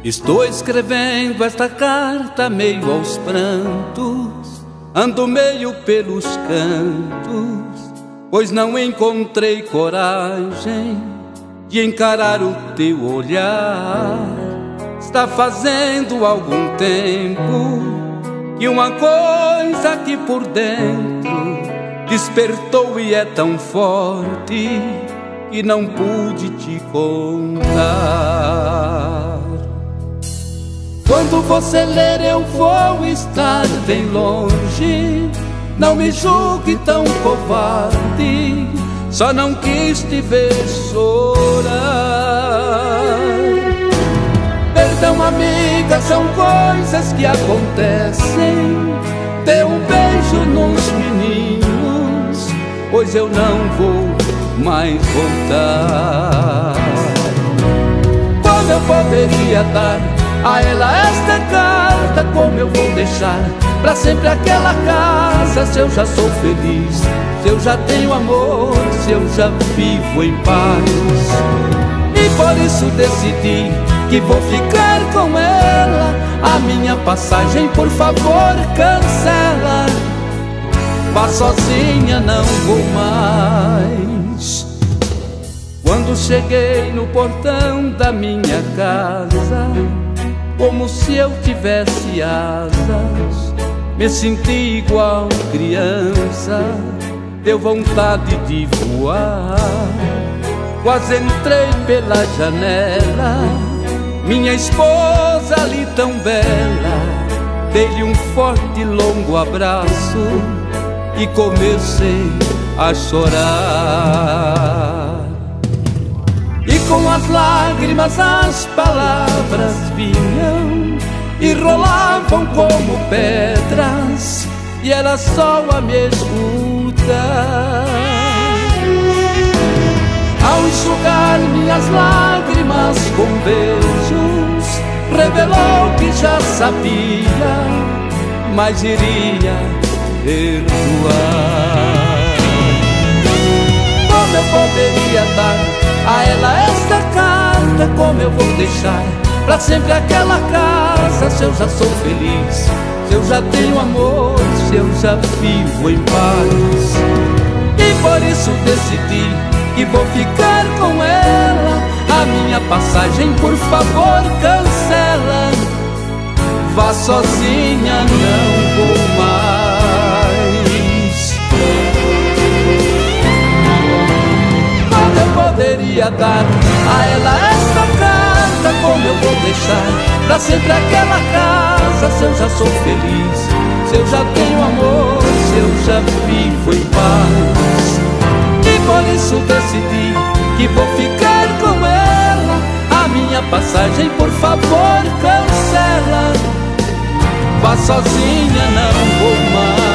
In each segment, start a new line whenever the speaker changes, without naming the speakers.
Estou escrevendo esta carta meio aos prantos, ando meio pelos cantos, pois não encontrei coragem de encarar o teu olhar. Está fazendo algum tempo que uma coisa aqui por dentro despertou e é tão forte que não pude te contar. Quando você ler eu vou estar bem longe, não me julgue tão covarde, só não quis te ver chorar. Perdão, amiga, são coisas que acontecem. Dê um beijo nos meninos, pois eu não vou mais voltar. Como eu poderia dar a ela esta carta, como eu vou deixar pra sempre aquela casa, se eu já sou feliz, se eu já tenho amor, se eu já vivo em paz. E por isso decidi que vou ficar com ela. A minha passagem, por favor, cancela. Vá sozinha, não vou mais. Quando cheguei no portão da minha casa, como se eu tivesse asas, me senti igual criança, deu vontade de voar. Quase entrei pela janela, minha esposa ali tão bela, dei-lhe um forte e longo abraço e comecei a chorar. E com as lágrimas as palavras vinham e rolavam como pedras, e ela só a me escutar. Ao enxugar minhas lágrimas com beijos, revelou que já sabia, mas iria perdoar. Como eu poderia dar a ela esta carta, como eu vou deixar pra sempre aquela casa, se eu já sou feliz, se eu já tenho amor, se eu já vivo em paz. E por isso decidi que vou ficar com ela. A minha passagem, por favor, cancela. Vá sozinha, não vou mais. Como eu poderia dar a ela esta carta, como eu vou deixar pra sempre aquela casa, se eu já sou feliz, se eu já tenho amor, se eu já vivo em paz. E por isso decidi que vou ficar com ela. A minha passagem, por favor, cancela. Vá sozinha, não vou mais.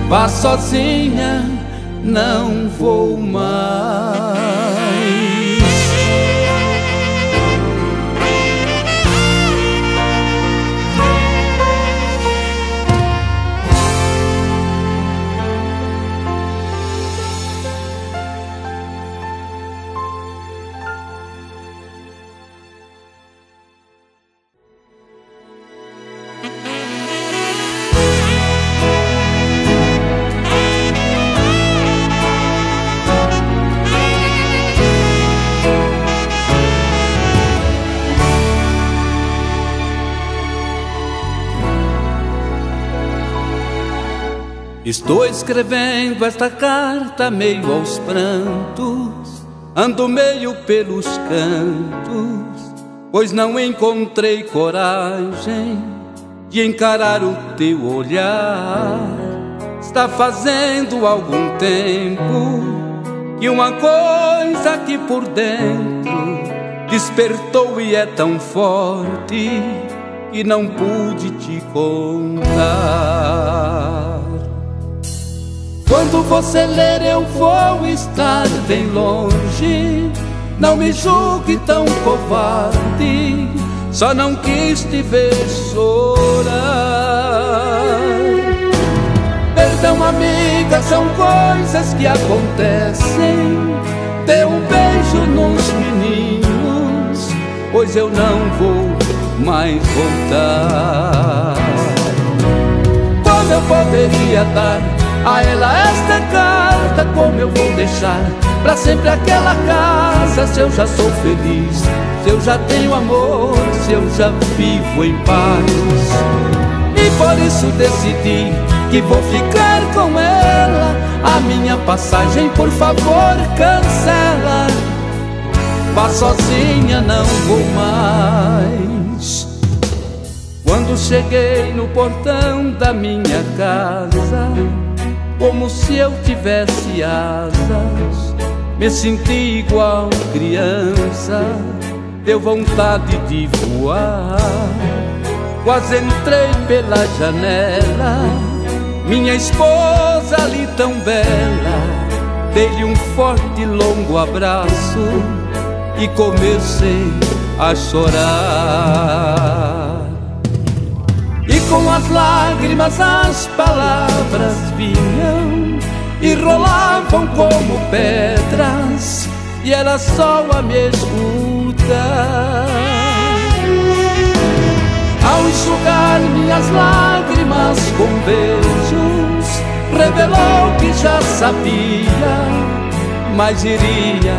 Vá sozinha, não vou mais. Estou escrevendo esta carta meio aos prantos, ando meio pelos cantos, pois não encontrei coragem de encarar o teu olhar. Está fazendo algum tempo que uma coisa aqui por dentro despertou e é tão forte que não pude te contar. Quando você ler eu vou estar bem longe, não me julgue tão covarde, só não quis te ver chorar. Perdão, amiga, são coisas que acontecem. dê um beijo nos meninos, pois eu não vou mais voltar. Como eu poderia dar a ela esta carta? Como eu vou deixar pra sempre aquela casa? Se eu já sou feliz, se eu já tenho amor, se eu já vivo em paz. E por isso decidi que vou ficar com ela. A minha passagem, por favor, cancela. Vá sozinha, não vou mais. Quando cheguei no portão da minha casa, como se eu tivesse asas, me senti igual criança, deu vontade de voar. Quase entrei pela janela, minha esposa ali tão bela, dei-lhe um forte e longo abraço e comecei a chorar. E com as lágrimas as palavras vinham e rolavam como pedras, e ela só a me escutar. Ao enxugar minhas lágrimas com beijos, revelou que já sabia, mas iria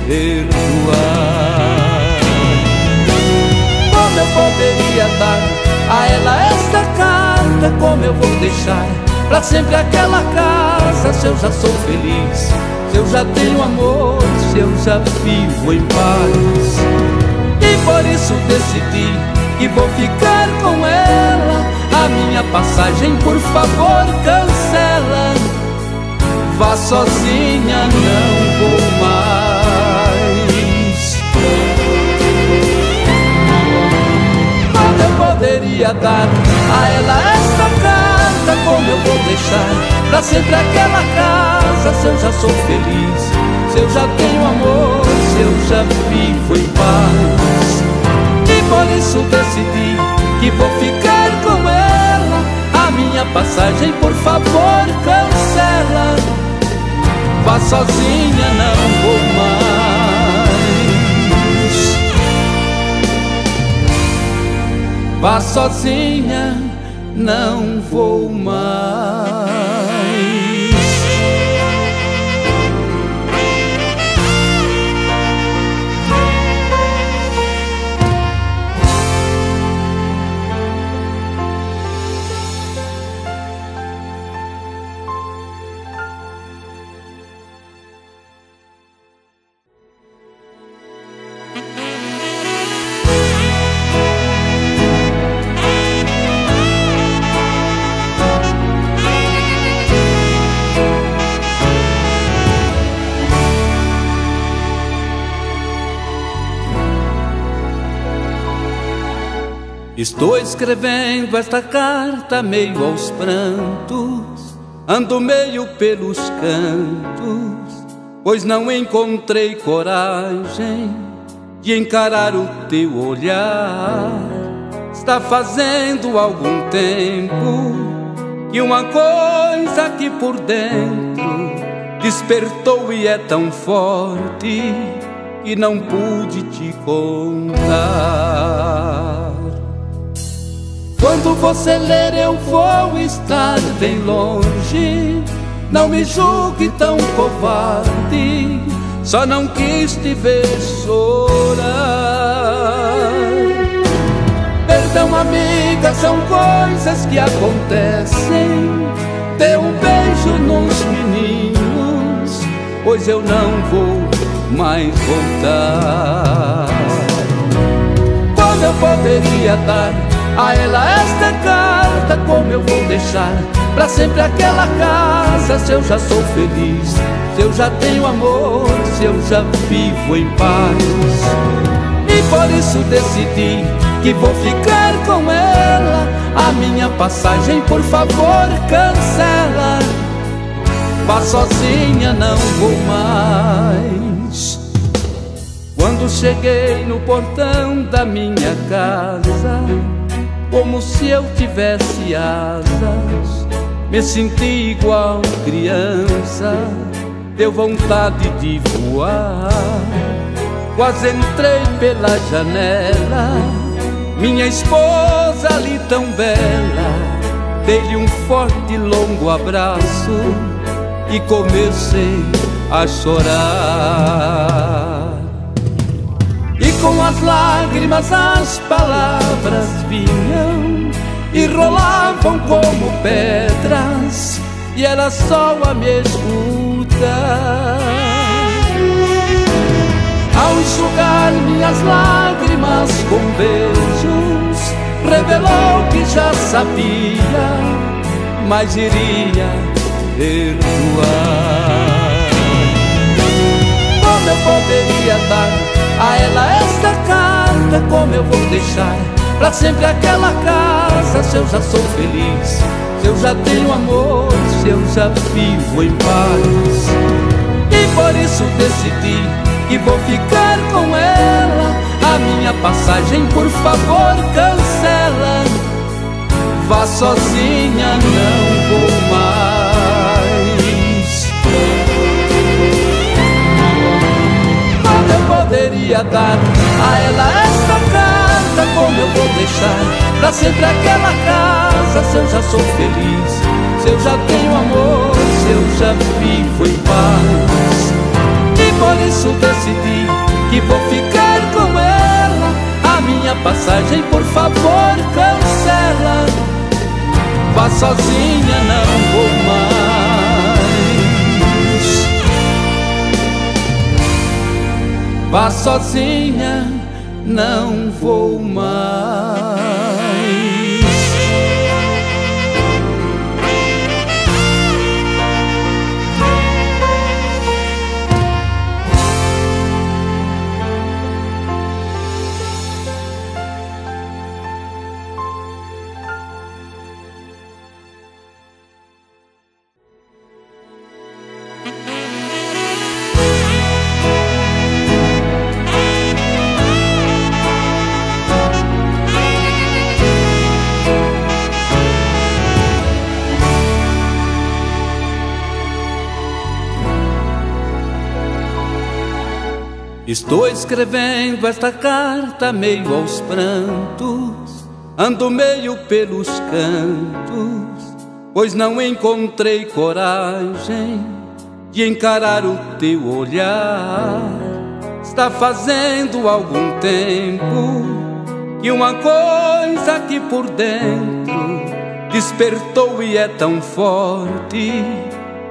perdoar. Como eu poderia dar a ela esta carta? Como eu vou deixar pra sempre aquela casa? Se eu já sou feliz, se eu já tenho amor, se eu já vivo em paz. E por isso decidi que vou ficar com ela. A minha passagem, por favor, cancela. Vá sozinha, não vou mais. Como eu poderia dar a ela esta carta? Como eu vou deixar pra sempre aquela casa? Se eu já sou feliz, se eu já tenho amor, se eu já vivo em paz. E por isso decidi que vou ficar com ela. A minha passagem, por favor, cancela. Vá sozinha, não vou mais. Vá sozinha, não vou mais. Estou escrevendo esta carta meio aos prantos, ando meio pelos cantos, pois não encontrei coragem de encarar o teu olhar. Está fazendo algum tempo que uma coisa aqui por dentro despertou e é tão forte que não pude te contar. Quando você ler eu vou estar bem longe, não me julgue tão covarde, só não quis te ver chorar. Perdão, amiga, são coisas que acontecem. Dê um beijo nos meninos, pois eu não vou mais voltar. Como eu poderia dar a ela esta carta? Como eu vou deixar pra sempre aquela casa? Se eu já sou feliz, se eu já tenho amor, se eu já vivo em paz. E por isso decidi que vou ficar com ela. A minha passagem, por favor, cancela. Vá sozinha, não vou mais. Quando cheguei no portão da minha casa, como se eu tivesse asas, me senti igual criança, deu vontade de voar. Quase entrei pela janela, minha esposa ali tão bela. Dei-lhe um forte e longo abraço e comecei a chorar. E com as lágrimas as palavras vinham e rolavam como pedras, e ela só a me escutar. Ao enxugar minhas lágrimas com beijos, revelou que já sabia, mas iria perdoar. Como eu poderia dar a ela esta carta? Como eu vou deixar pra sempre aquela casa? Se eu já sou feliz, se eu já tenho amor, se eu já vivo em paz. E por isso decidi que vou ficar com ela. A minha passagem, por favor, cancela. Vá sozinha, não vou mais. Como eu poderia dar a ela esta carta? Como eu vou deixar pra sempre aquela casa? Se eu já sou feliz, se eu já tenho amor, se eu já vivo em paz. E por isso decidi que vou ficar com ela. A minha passagem, por favor, cancela. Vá sozinha, não vou mais. Vá sozinha, não vou mais. Estou escrevendo esta carta meio aos prantos, ando meio pelos cantos, pois não encontrei coragem de encarar o teu olhar. Está fazendo algum tempo que uma coisa aqui por dentro despertou e é tão forte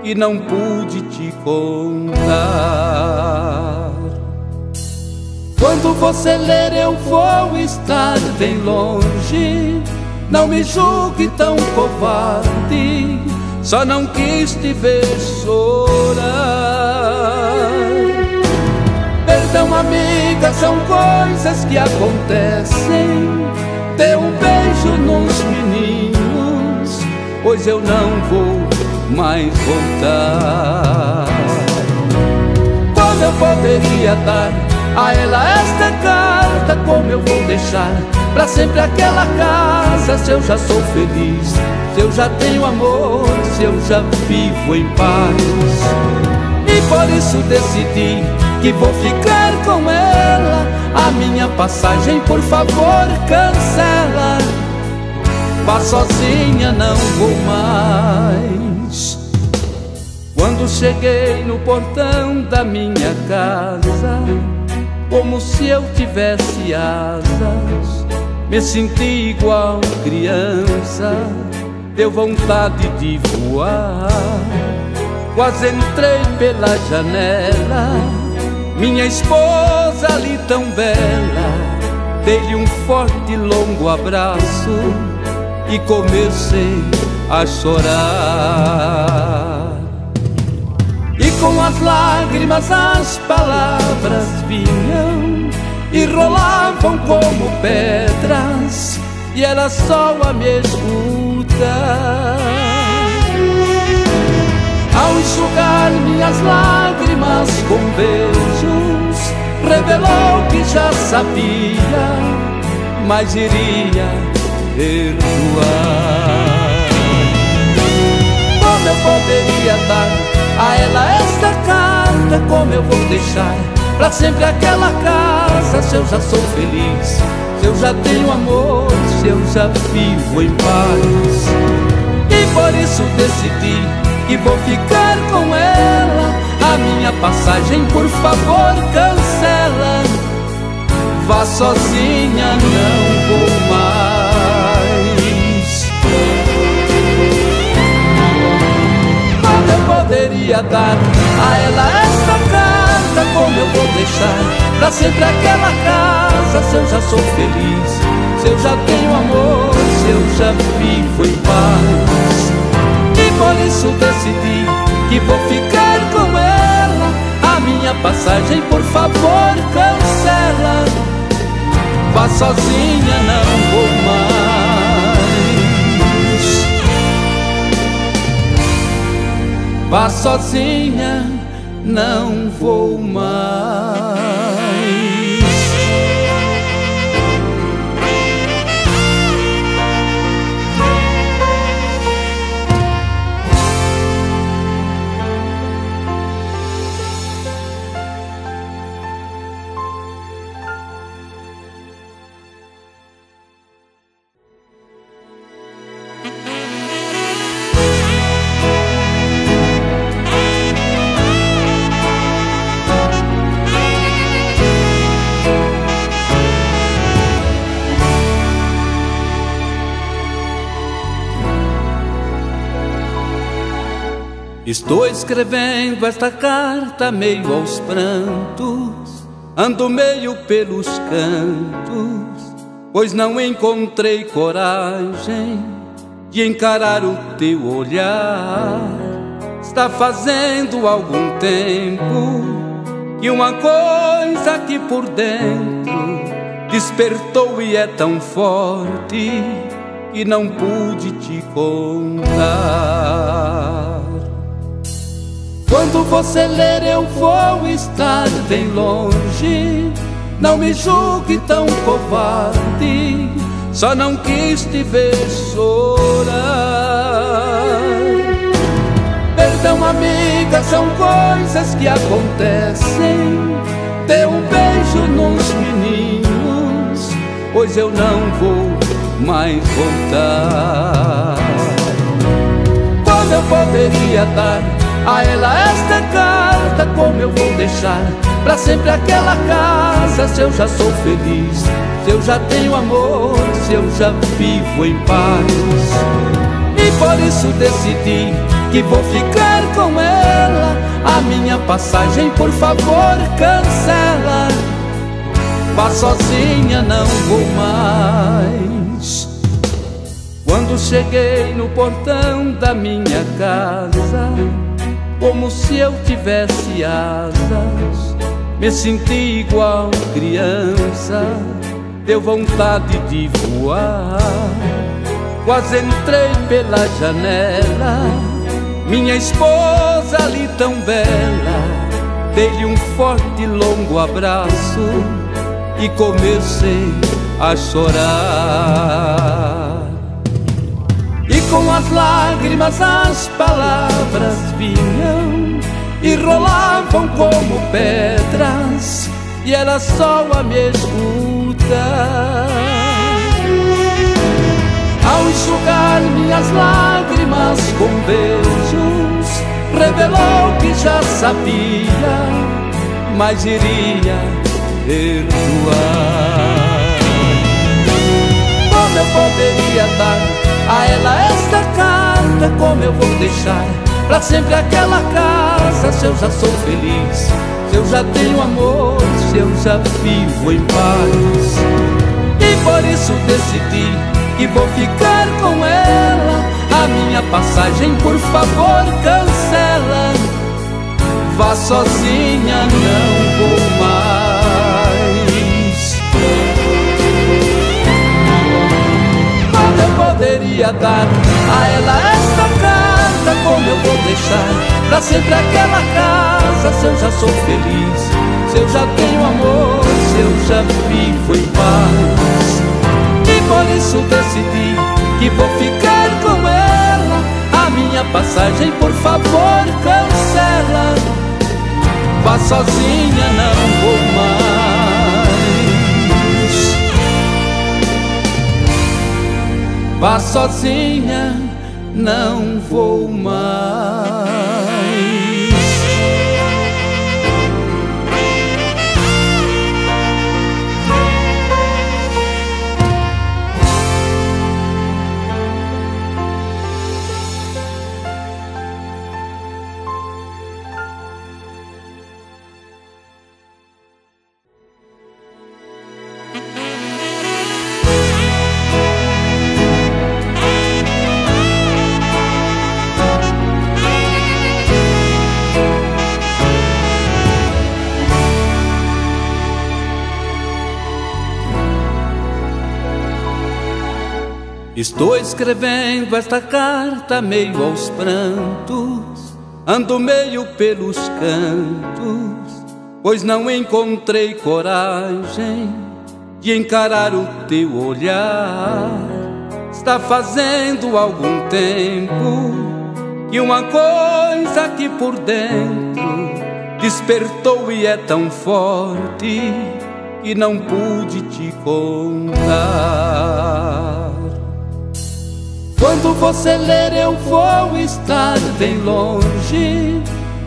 que não pude te contar. Quando você ler eu vou estar bem longe, não me julgue tão covarde, só não quis te ver chorar. Perdão, amiga, são coisas que acontecem. Dê um beijo nos meninos, pois eu não vou mais voltar. Como eu poderia dar a ela esta carta? Como eu vou deixar pra sempre aquela casa? Se eu já sou feliz, se eu já tenho amor, se eu já vivo em paz. E por isso decidi que vou ficar com ela. A minha passagem, por favor, cancela. Vá sozinha, não vou mais. Quando cheguei no portão da minha casa, como se eu tivesse asas, me senti igual criança, deu vontade de voar. Quase entrei pela janela, minha esposa ali tão bela. Dei-lhe um forte e longo abraço e comecei a chorar. E com as lágrimas as palavras vinham e rolavam como pedras, e ela só a me escutar. Ao enxugar minhas lágrimas com beijos, revelou que já sabia, mas iria perdoar. Como eu poderia dar a ela esta carta? como eu vou deixar pra sempre aquela casa, se eu já sou feliz, se eu já tenho amor, se eu já vivo em paz. E por isso decidi que vou ficar com ela. A minha passagem, por favor, cancela. Vá sozinha, não vou mais. Quando eu poderia dar a ela esta carta, como eu vou deixar pra sempre aquela casa, se eu já sou feliz, se eu já tenho amor, se eu já vivo em paz. E por isso decidi que vou ficar com ela. A minha passagem, por favor, cancela. Vá sozinha, não vou mais. Vá sozinha, não vou mais. Estou escrevendo esta carta meio aos prantos, ando meio pelos cantos, pois não encontrei coragem de encarar o teu olhar. Está fazendo algum tempo que uma coisa aqui por dentro despertou e é tão forte que não pude te contar. Quando você ler eu vou estar bem longe, não me julgue tão covarde, só não quis te ver chorar. Perdão, amiga, são coisas que acontecem. Dê um beijo nos meninos, pois eu não vou mais voltar. Como eu poderia dar a ela esta carta, como eu vou deixar pra sempre aquela casa, se eu já sou feliz, se eu já tenho amor, se eu já vivo em paz. E por isso decidi que vou ficar com ela. A minha passagem, por favor, cancela. Vá sozinha, não vou mais. Quando cheguei no portão da minha casa, como se eu tivesse asas, me senti igual criança, deu vontade de voar. Quase entrei pela janela, minha esposa ali tão bela, dei-lhe um forte e longo abraço e comecei a chorar. E com as lágrimas as palavras vinham e rolavam como pedras, e era só a me escutar. Ao enxugar minhas lágrimas com beijos, revelou que já sabia, mas iria perdoar. Como eu poderia dar a ela esta carta, como eu vou deixar pra sempre aquela casa, se eu já sou feliz, se eu já tenho amor, se eu já vivo em paz. E por isso decidi que vou ficar com ela. A minha passagem, por favor, cancela. Vá sozinha, não vou mais. Quando eu poderia dar a ela esta carta, como eu vou deixar pra sempre aquela casa, se eu já sou feliz, se eu já tenho amor, se eu já vivo em paz. E por isso decidi que vou ficar com ela. A minha passagem, por favor, cancela. vá sozinha, não vou mais. Vá sozinha, não vou mais. Estou escrevendo esta carta meio aos prantos, ando meio pelos cantos, pois não encontrei coragem de encarar o teu olhar. Está fazendo algum tempo que uma coisa aqui por dentro despertou e é tão forte que não pude te contar. Quando você ler eu vou estar bem longe,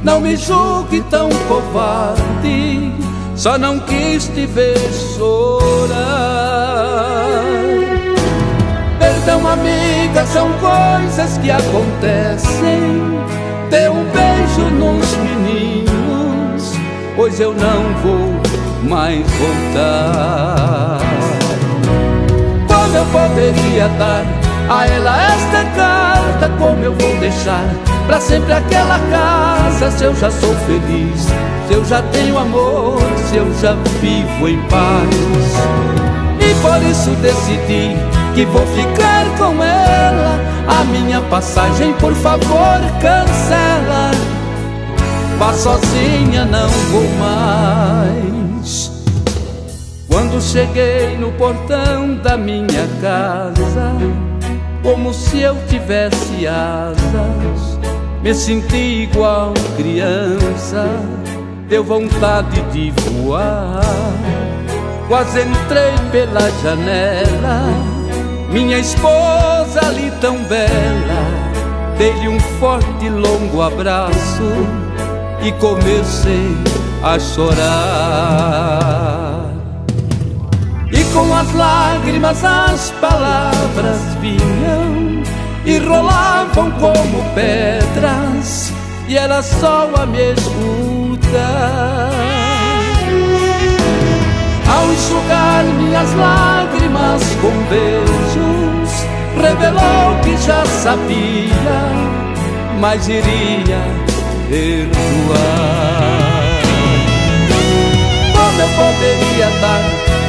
não me julgue tão covarde, só não quis te ver chorar. Perdão, amiga, são coisas que acontecem. Dê um beijo nos meninos, pois eu não vou mais voltar. Como eu poderia dar a ela esta carta, como eu vou deixar pra sempre aquela casa, se eu já sou feliz, se eu já tenho amor, se eu já vivo em paz. E por isso decidi que vou ficar com ela. A minha passagem, por favor, cancela. Vá sozinha, não vou mais. Quando cheguei no portão da minha casa, como se eu tivesse asas, me senti igual criança, deu vontade de voar. Quase entrei pela janela, minha esposa ali tão bela, dei-lhe um forte e longo abraço e comecei a chorar. E com as lágrimas as palavras vinham e rolavam como pedras, e ela só a me escutar. Ao enxugar minhas lágrimas com beijos, revelou que já sabia, mas iria perdoar. Como eu poderia dar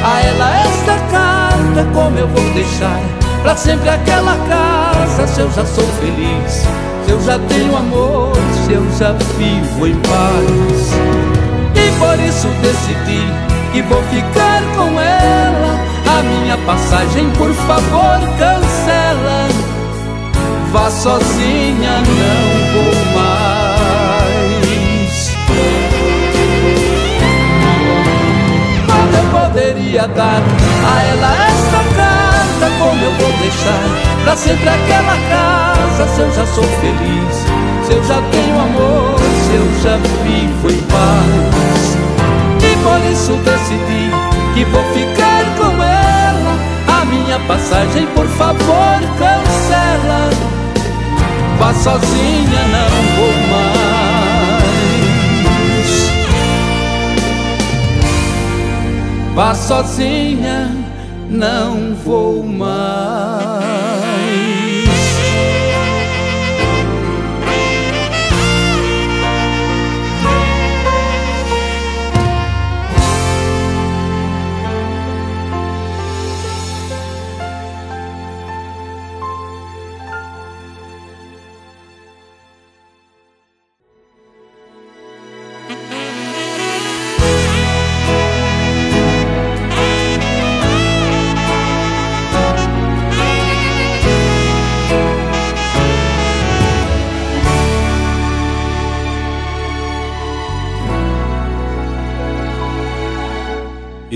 a ela esta carta, como eu vou deixar pra sempre aquela casa, se eu já sou feliz, se eu já tenho amor, se eu já vivo em paz. E por isso decidi que vou ficar com ela. A minha passagem, por favor, cancela. Vá sozinha, não vou mais. Como eu poderia dar a ela esta carta, como eu vou deixar pra sempre aquela casa, se eu já sou feliz, se eu já tenho amor, se eu já vivo em paz. E por isso decidi que vou ficar com ela. A minha passagem, por favor, cancela. Vá sozinha, não vou mais. Vá sozinha, não vou mais.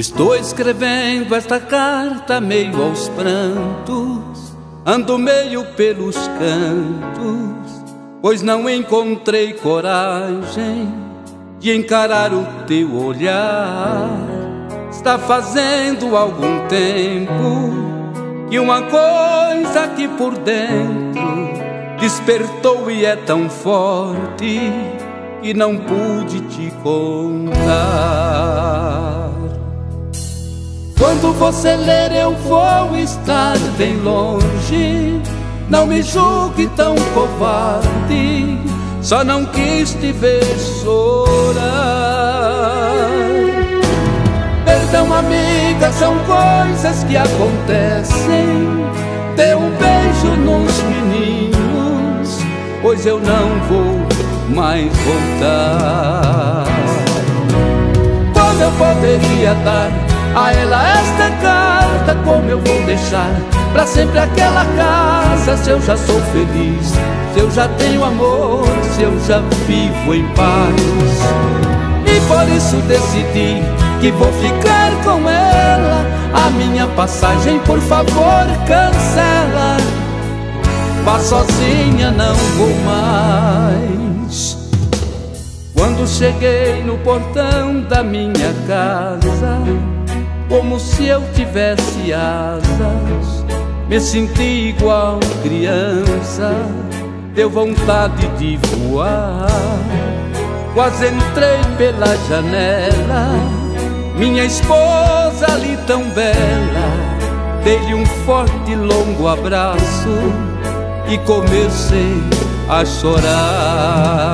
Estou escrevendo esta carta meio aos prantos, ando meio pelos cantos, pois não encontrei coragem de encarar o teu olhar. Está fazendo algum tempo que uma coisa aqui por dentro despertou e é tão forte que não pude te contar. Quando você ler eu vou estar bem longe, não me julgue tão covarde, só não quis te ver chorar. Perdão, amiga, são coisas que acontecem. Dê um beijo nos meninos, pois eu não vou mais voltar. Como eu poderia dar a ela esta carta, como eu vou deixar pra sempre aquela casa, se eu já sou feliz, se eu já tenho amor, se eu já vivo em paz. E por isso decidi que vou ficar com ela. A minha passagem, por favor, cancela. Vá sozinha, não vou mais. Quando cheguei no portão da minha casa, como se eu tivesse asas, me senti igual criança, deu vontade de voar. Quase entrei pela janela, minha esposa ali tão bela, dei-lhe um forte e longo abraço e comecei a chorar.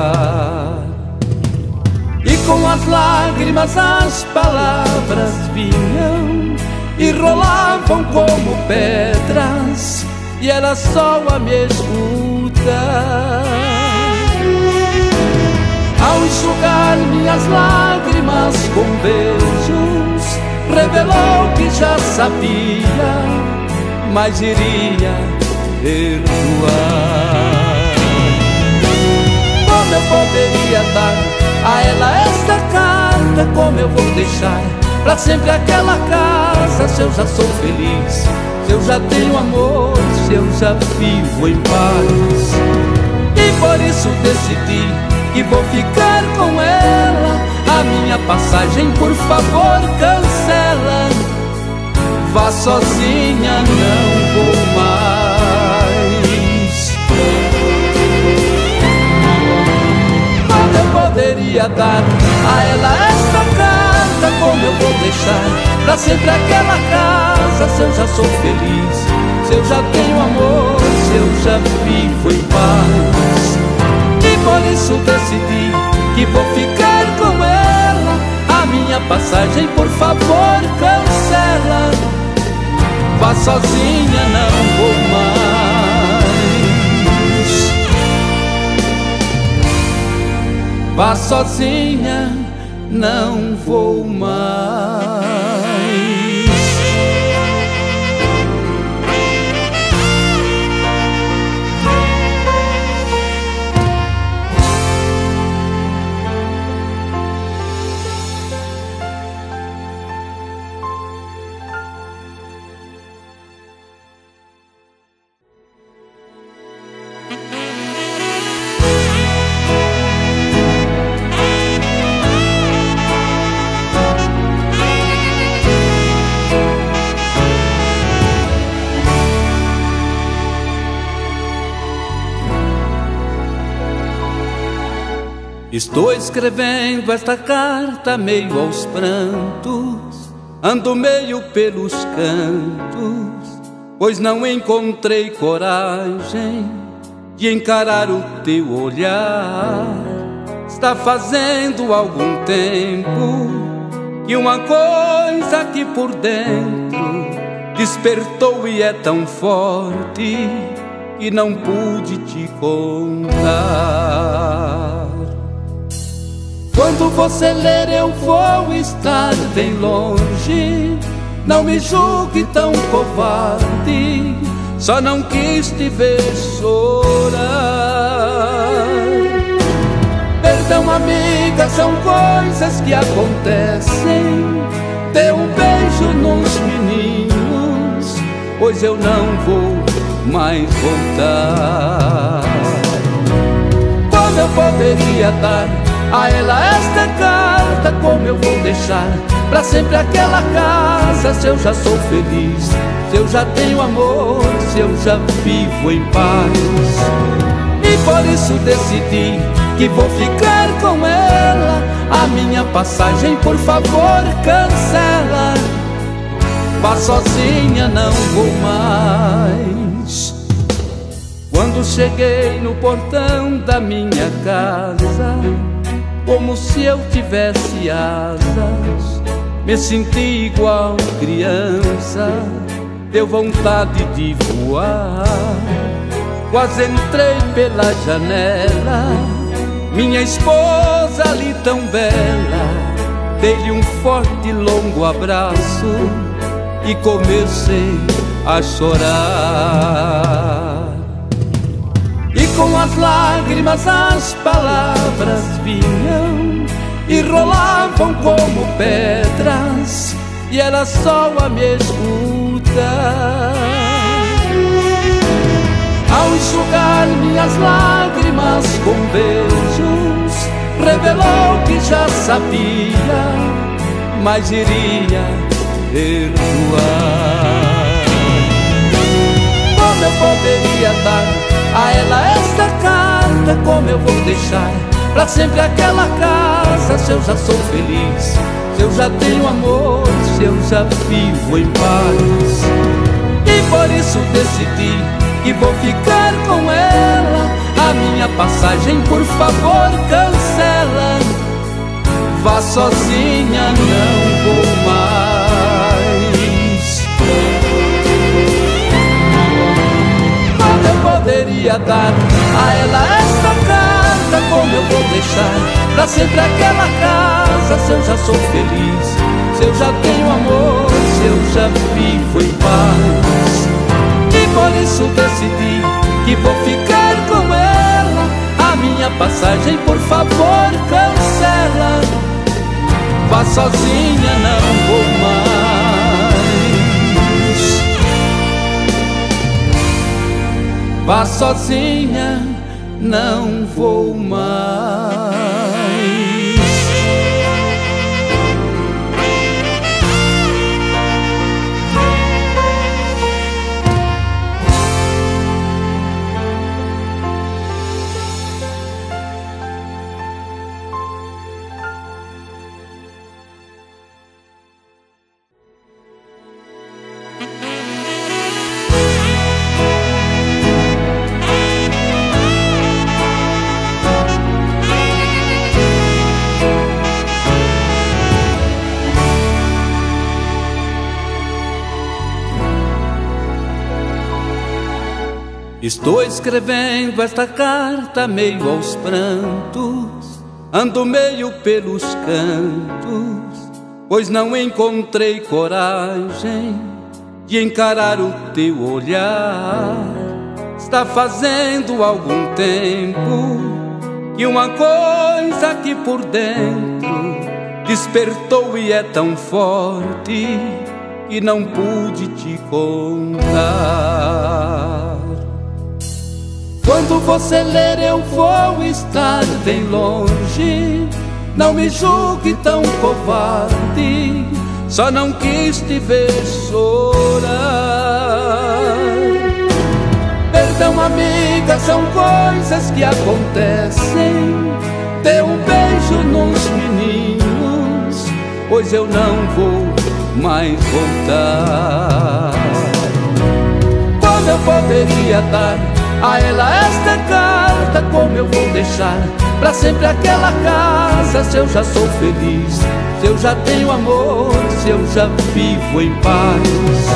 E com as lágrimas as palavras vinham e rolavam como pedras, e era só a me escutar. Ao enxugar minhas lágrimas com beijos, revelou que já sabia, mas iria perdoar. Como eu poderia dar a ela esta carta, como eu vou deixar pra sempre aquela casa, se eu já sou feliz, se eu já tenho amor, se eu já vivo em paz. E por isso decidi que vou ficar com ela. A minha passagem, por favor, cancela. Vá sozinha, não vou mais. Como eu poderia dar a ela esta carta, como eu vou deixar pra sempre aquela casa, se eu já sou feliz, se eu já tenho amor, se eu já vivo em paz. E por isso decidi que vou ficar com ela. A minha passagem, por favor, cancela. Vá sozinha, não vou mais. Vá sozinha, não vou mais. Estou escrevendo esta carta meio aos prantos, ando meio pelos cantos, pois não encontrei coragem de encarar o teu olhar. Está fazendo algum tempo que uma coisa aqui por dentro despertou e é tão forte que não pude te contar. Quando você ler eu vou estar bem longe, não me julgue tão covarde, só não quis te ver chorar. Perdão, amiga, são coisas que acontecem. dê um beijo nos meninos, pois eu não vou mais voltar. Como eu poderia dar a ela esta carta? Como eu vou deixar pra sempre aquela casa? Se eu já sou feliz, se eu já tenho amor, se eu já vivo em paz. E por isso decidi que vou ficar com ela. A minha passagem, por favor, cancela. Vá sozinha, não vou mais. Quando cheguei no portão da minha casa, como se eu tivesse asas, me senti igual criança, deu vontade de voar. Quase entrei pela janela, minha esposa ali tão bela, dei-lhe um forte e longo abraço e comecei a chorar. E com as lágrimas as palavras vinham e rolavam como pedras, e ela só a me escutar. Ao enxugar minhas lágrimas com beijos, revelou que já sabia, mas iria perdoar. Como eu poderia dar a ela esta carta? Como eu vou deixar pra sempre aquela casa? Se eu já sou feliz, se eu já tenho amor, se eu já vivo em paz. E por isso decidi que vou ficar com ela. A minha passagem, por favor, cancela. Vá sozinha, não vou mais. Como eu poderia dar a ela esta carta? Como eu vou deixar pra sempre aquela casa? Se eu já sou feliz, se eu já tenho amor, se eu já vivo em paz. E por isso decidi que vou ficar com ela. A minha passagem, por favor, cancela. Vá sozinha, não vou mais. Vá sozinha, não vou mais. Estou escrevendo esta carta meio aos prantos, ando meio pelos cantos, pois não encontrei coragem de encarar o teu olhar. Está fazendo algum tempo que uma coisa aqui por dentro despertou e é tão forte que não pude te contar. Quando você ler eu vou estar bem longe, não me julgue tão covarde, só não quis te ver chorar. Perdão, amiga, são coisas que acontecem. Dê um beijo nos meninos, pois eu não vou mais voltar. Como eu poderia dar a ela esta carta? Como eu vou deixar pra sempre aquela casa? Se eu já sou feliz, se eu já tenho amor, se eu já vivo em paz.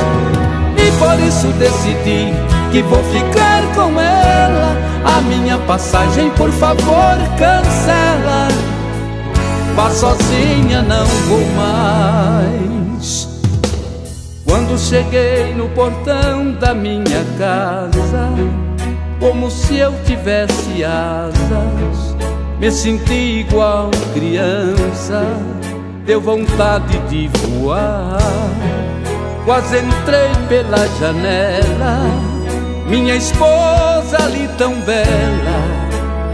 E por isso decidi que vou ficar com ela. A minha passagem, por favor, cancela. Vá sozinha, não vou mais. Quando cheguei no portão da minha casa, como se eu tivesse asas, me senti igual criança, deu vontade de voar. Quase entrei pela janela, minha esposa ali tão bela.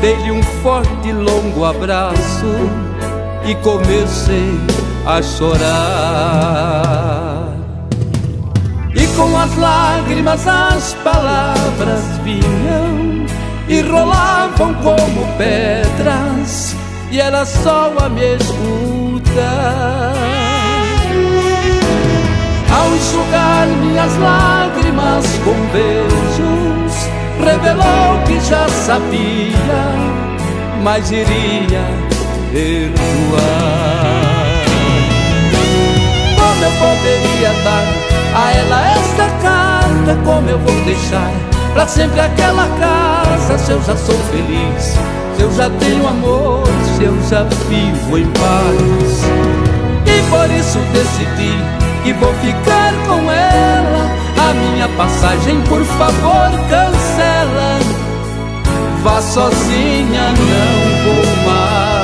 Dei-lhe um forte e longo abraço e comecei a chorar. E com as lágrimas as palavras vinham e rolavam como pedras, e ela só a me escutar. Ao enxugar minhas lágrimas com beijos, revelou que já sabia, mas iria perdoar. Como eu poderia dar a ela esta carta? Como eu vou deixar pra sempre aquela casa? Se eu já sou feliz, se eu já tenho amor, se eu já vivo em paz. E por isso decidi que vou ficar com ela. A minha passagem, por favor, cancela. Vá sozinha, não vou mais.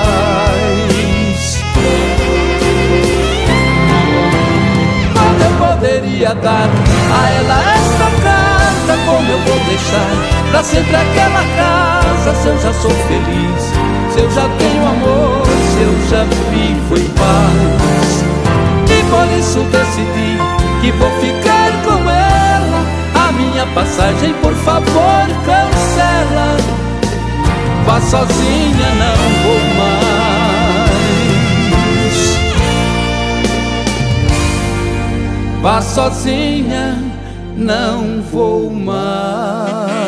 Como eu poderia dar a ela esta carta? Como eu vou deixar pra sempre aquela casa? Se eu já sou feliz, se eu já tenho amor, se eu já vivo em paz. E por isso decidi que vou ficar com ela. A minha passagem, por favor, cancela. Vá sozinha, não vou mais. Vá sozinha, não vou mais.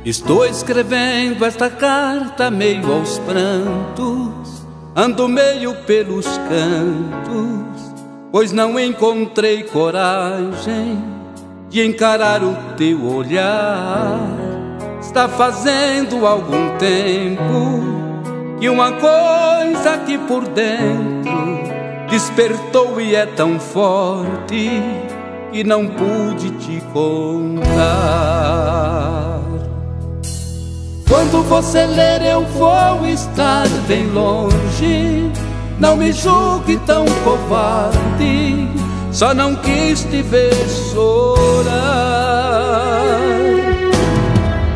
Estou escrevendo esta carta meio aos prantos, ando meio pelos cantos, pois não encontrei coragem de encarar o teu olhar. Está fazendo algum tempo que uma coisa aqui por dentro despertou e é tão forte que não pude te contar. Quando você ler eu vou estar bem longe, não me julgue tão covarde, só não quis te ver chorar.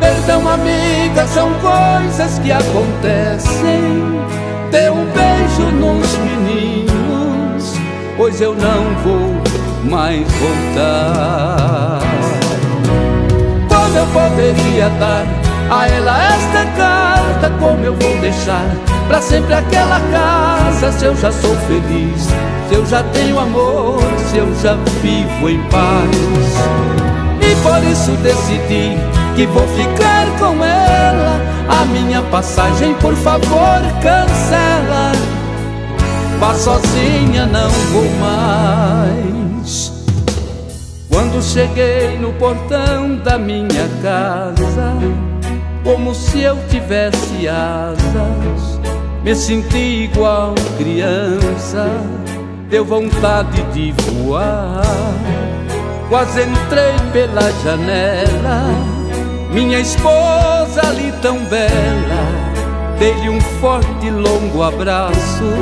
Perdão, amiga, são coisas que acontecem. Dê um beijo nos meninos, pois eu não vou mais voltar. Como eu poderia dar a ela esta carta? Como eu vou deixar pra sempre aquela casa? Se eu já sou feliz, se eu já tenho amor, se eu já vivo em paz. E por isso decidi que vou ficar com ela. A minha passagem, por favor, cancela. Vá sozinha, não vou mais. Quando cheguei no portão da minha casa, como se eu tivesse asas, me senti igual criança, deu vontade de voar. Quase entrei pela janela, minha esposa ali tão bela. Dei-lhe um forte e longo abraço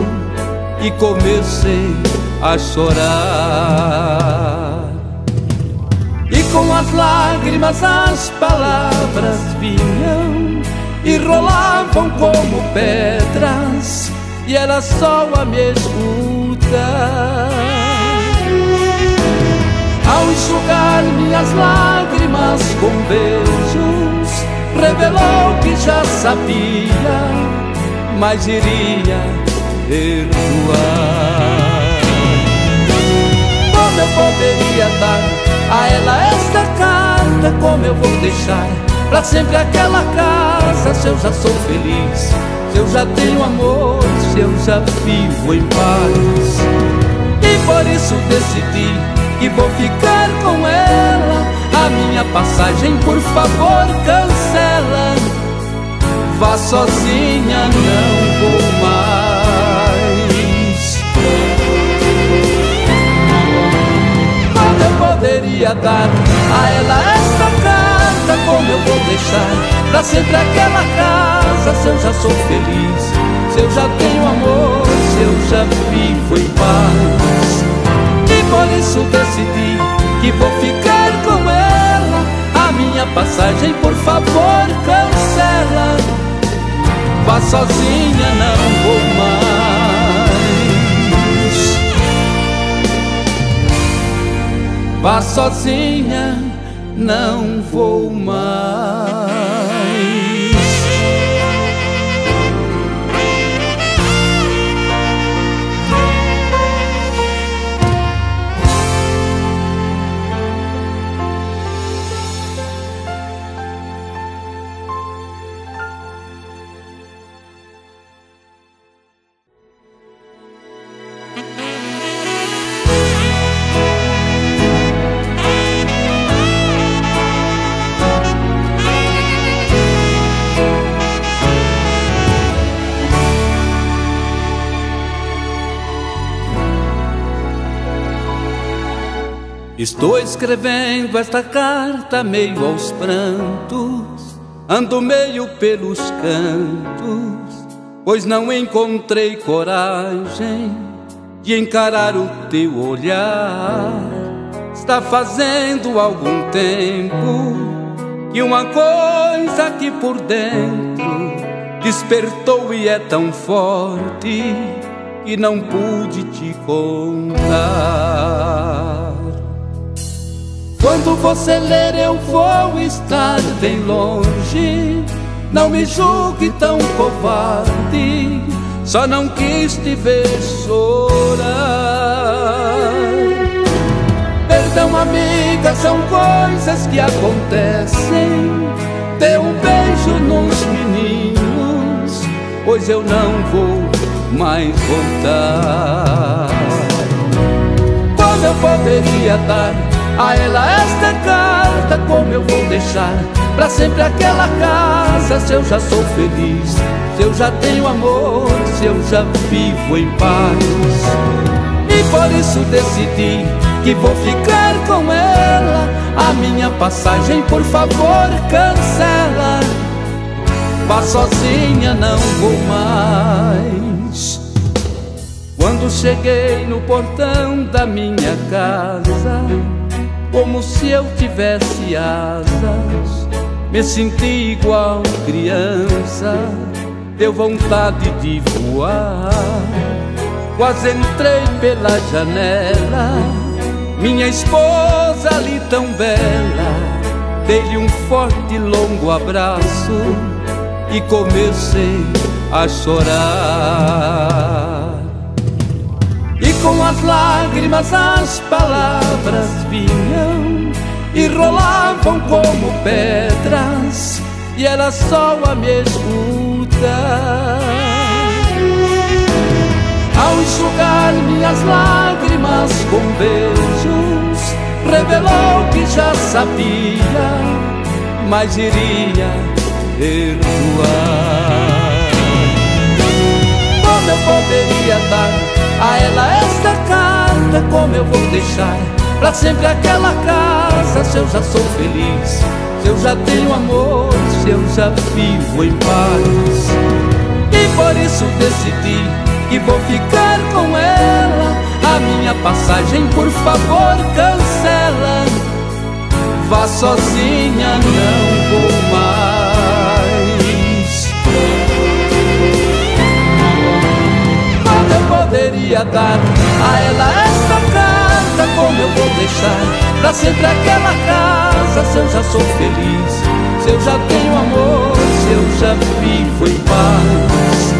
e comecei a chorar. E com as lágrimas as palavras vinham e rolavam como pedras, e ela só a me escutar. Ao enxugar minhas lágrimas com beijos, revelou que já sabia, mas iria perdoar. Como eu poderia dar a ela esta carta? carta, como eu vou deixar pra sempre aquela casa? Se eu já sou feliz, se eu já tenho amor, se eu já vivo em paz. E por isso decidi que vou ficar com ela. A minha passagem, por favor, cancela. Vá sozinha, não vou mais. Quando eu poderia dar a ela esta carta, como eu vou deixar pra sempre aquela casa? Se eu já sou feliz, se eu já tenho amor, se eu já vivo em paz. E por isso decidi que vou ficar com ela. A minha passagem, por favor, cancela. Vá sozinha, não vou mais. Vá sozinha, não vou mais. Estou escrevendo esta carta meio aos prantos, ando meio pelos cantos, pois não encontrei coragem de encarar o teu olhar. Está fazendo algum tempo que uma coisa aqui por dentro despertou e é tão forte que não pude te contar. Quando você ler eu vou estar bem longe. Não me julgue tão covarde, só não quis te ver chorar. Perdão, amiga, são coisas que acontecem. Dê um beijo nos meninos, pois eu não vou mais voltar. Como eu poderia dar a ela esta carta, como eu vou deixar pra sempre aquela casa? Se eu já sou feliz, se eu já tenho amor, se eu já vivo em paz. E por isso decidi que vou ficar com ela. A minha passagem, por favor, cancela. Vá sozinha, não vou mais. Quando cheguei no portão da minha casa, como se eu tivesse asas, me senti igual criança, deu vontade de voar. Quase entrei pela janela, minha esposa ali tão bela. Dei-lhe um forte e longo abraço e comecei a chorar. E com as lágrimas as palavras vinham e rolavam como pedras, e ela só a me escutar. Ao enxugar minhas lágrimas com beijos, revelou que já sabia, mas iria perdoar. Como eu poderia dar a ela esta carta, como eu vou deixar pra sempre aquela casa? Se eu já sou feliz, se eu já tenho amor, se eu já vivo em paz. E por isso decidi que vou ficar com ela. A minha passagem, por favor, cancela. Vá sozinha, não vou mais. Quando eu poderia dar a ela esta carta, como eu vou deixar pra sempre aquela casa? Se eu já sou feliz, se eu já tenho amor, se eu já vivo em paz.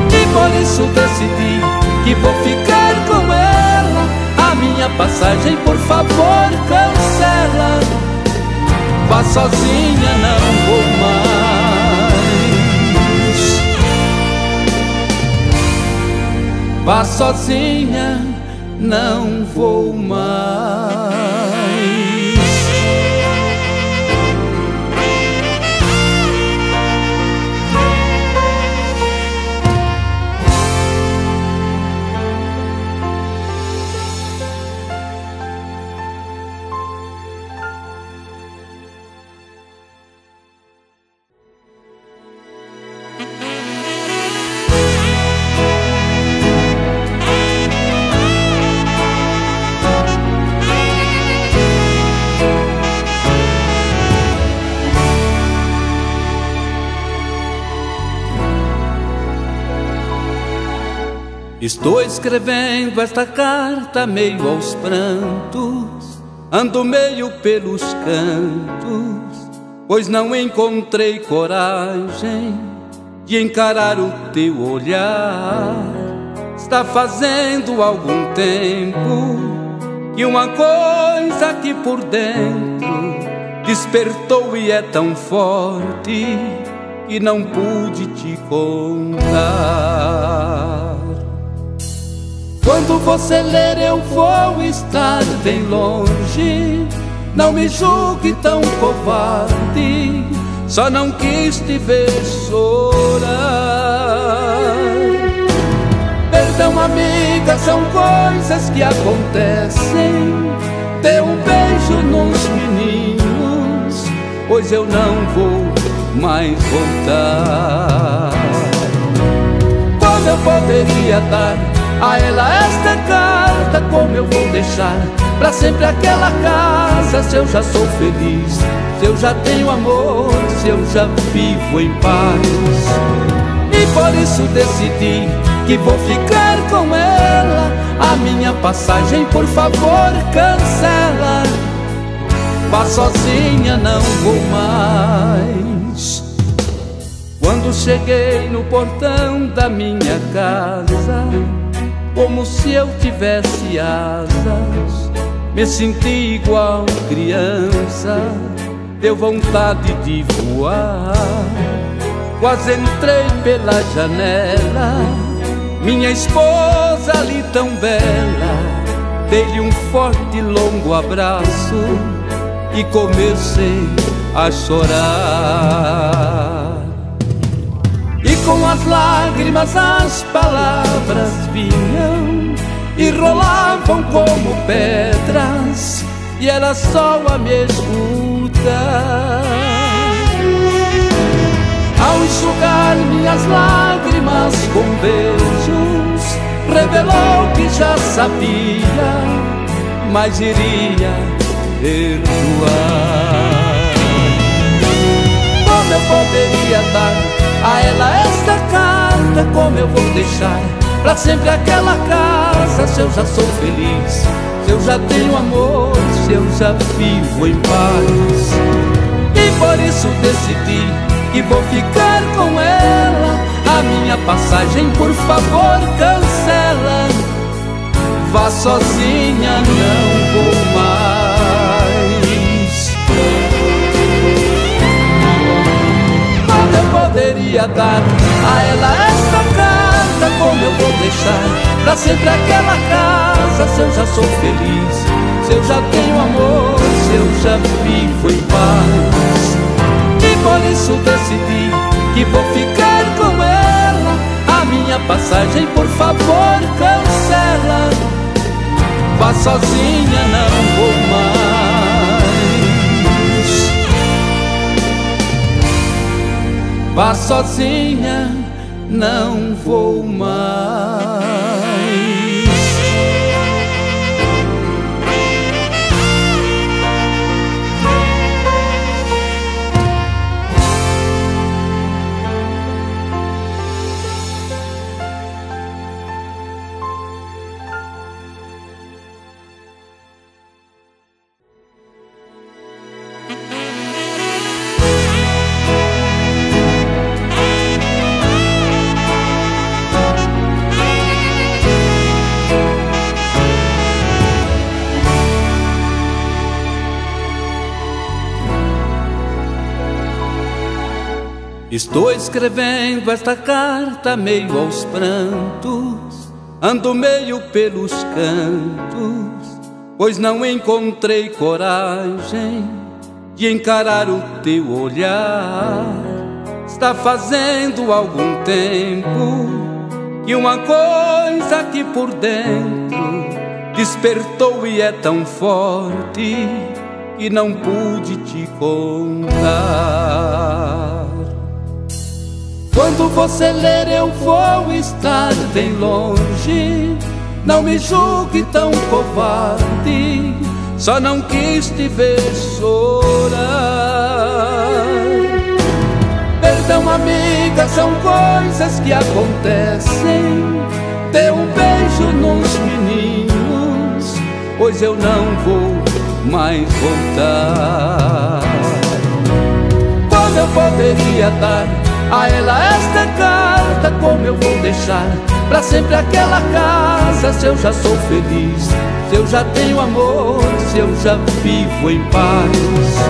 E por isso decidi que vou ficar com ela. A minha passagem, por favor, cancela. vá sozinha, não vou mais. Vá sozinha, não vou mais. Estou escrevendo esta carta meio aos prantos, ando meio pelos cantos, pois não encontrei coragem de encarar o teu olhar. Está fazendo algum tempo que uma coisa aqui por dentro despertou e é tão forte que não pude te contar. Quando você ler eu vou estar bem longe, não me julgue tão covarde, só não quis te ver chorar. Perdão, amiga, são coisas que acontecem. Dê um beijo nos meninos, pois eu não vou mais voltar. Como eu poderia dar a ela esta carta, como eu vou deixar pra sempre aquela casa, se eu já sou feliz, se eu já tenho amor, se eu já vivo em paz. E por isso decidi que vou ficar com ela. A minha passagem, por favor, cancela. Vá sozinha, não vou mais. Quando cheguei no portão da minha casa, como se eu tivesse asas, me senti igual criança, deu vontade de voar. Quase entrei pela janela, minha esposa ali tão bela, dei-lhe um forte e longo abraço e comecei a chorar. E com as lágrimas as palavras vinham e rolavam como pedras, e ela só a me escutar. Ao enxugar minhas lágrimas com beijos, revelou que já sabia, mas iria perdoar. Como eu poderia dar a ela esta carta, como eu vou deixar pra sempre aquela casa, se eu já sou feliz, se eu já tenho amor, se eu já vivo em paz. E por isso decidi que vou ficar com ela. A minha passagem, por favor, cancela. Vá sozinha, não vou mais. Como eu poderia dar a ela esta carta, como eu vou deixar pra sempre aquela casa, se eu já sou feliz, se eu já tenho amor, se eu já vivo em paz. E por isso decidi que vou ficar com ela. A minha passagem, por favor, cancela. Vá sozinha, não vou mais. Vá sozinha, não vou mais. Estou escrevendo esta carta meio aos prantos, ando meio pelos cantos, pois não encontrei coragem de encarar o teu olhar. Está fazendo algum tempo que uma coisa aqui por dentro despertou e é tão forte que não pude te contar. Quando você ler eu vou estar bem longe, não me julgue tão covarde, só não quis te ver chorar. Perdão, amiga, são coisas que acontecem. Dê um beijo nos meninos, pois eu não vou mais voltar. Como eu poderia dar a ela esta carta, como eu vou deixar pra sempre aquela casa, se eu já sou feliz, se eu já tenho amor, se eu já vivo em paz.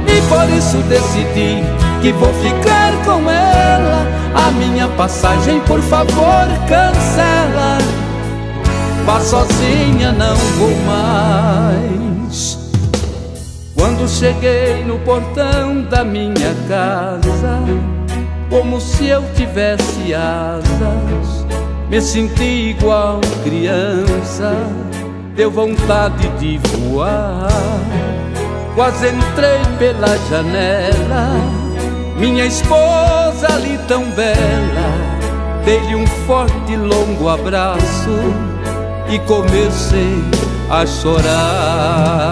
E por isso decidi que vou ficar com ela. A minha passagem, por favor, cancela. Vá sozinha, não vou mais. Quando cheguei no portão da minha casa, como se eu tivesse asas, me senti igual criança, deu vontade de voar. Quase entrei pela janela, minha esposa ali tão bela, dei-lhe um forte e longo abraço e comecei a chorar.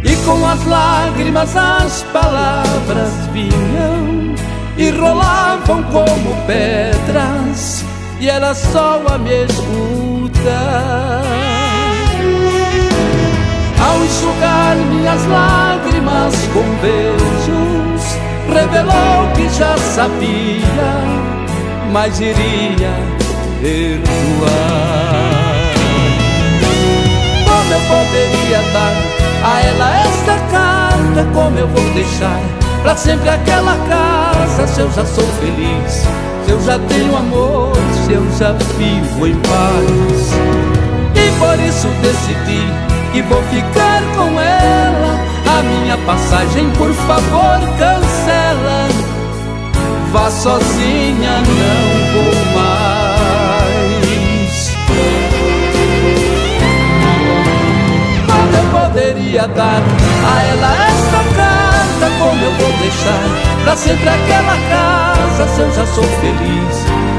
E com as lágrimas as palavras vinham e rolavam como pedras, e era só a me escutar. Ao enxugar minhas lágrimas com beijos, revelou que já sabia, mas iria perdoar. Como eu poderia dar a ela esta carta, como eu vou deixar pra sempre aquela casa, se eu já sou feliz, se eu já tenho amor, se eu já vivo em paz. E por isso decidi que vou ficar com ela. A minha passagem, por favor, cancela. Vá sozinha, não vou mais. Como eu poderia dar a ela esta carta, como eu vou deixar pra sempre aquela casa, se eu já sou feliz,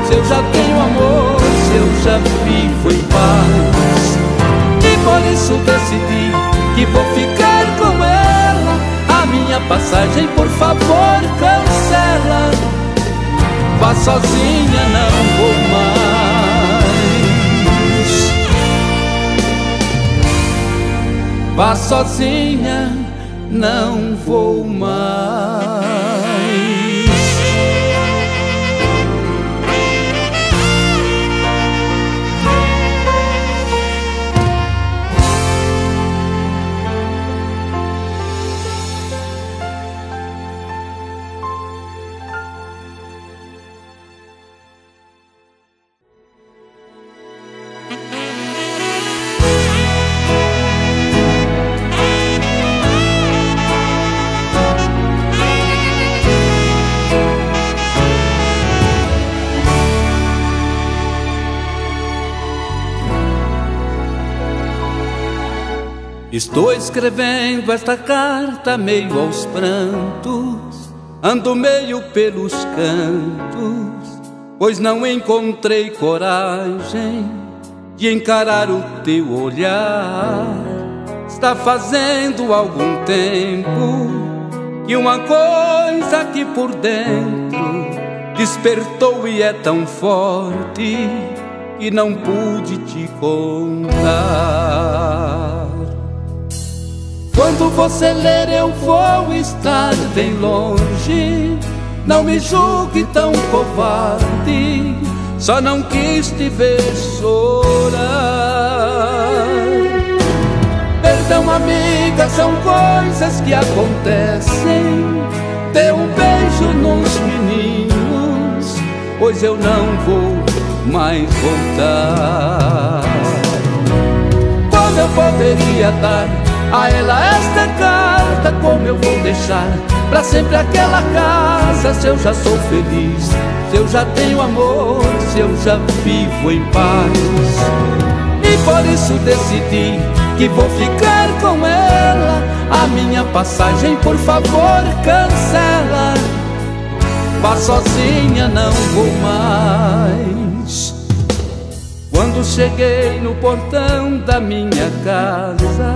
se eu já tenho amor, se eu já vivo em paz. E por isso decidi que vou ficar com ela. A minha passagem, por favor, cancela. Vá sozinha, não vou mais. Vá sozinha, não vou mais. Estou escrevendo esta carta meio aos prantos, ando meio pelos cantos, pois não encontrei coragem de encarar o teu olhar. Está fazendo algum tempo que uma coisa aqui por dentro despertou e é tão forte que não pude te contar. Quando você ler eu vou estar bem longe, não me julgue tão covarde, só não quis te ver chorar. Perdão, amiga, são coisas que acontecem. dê um beijo nos meninos, pois eu não vou mais voltar. Como eu poderia dar a ela esta carta? Como eu vou deixar pra sempre aquela casa? Se eu já sou feliz, se eu já tenho amor, se eu já vivo em paz. E por isso decidi que vou ficar com ela. A minha passagem, por favor, cancela. Vá sozinha, não vou mais. Quando cheguei no portão da minha casa,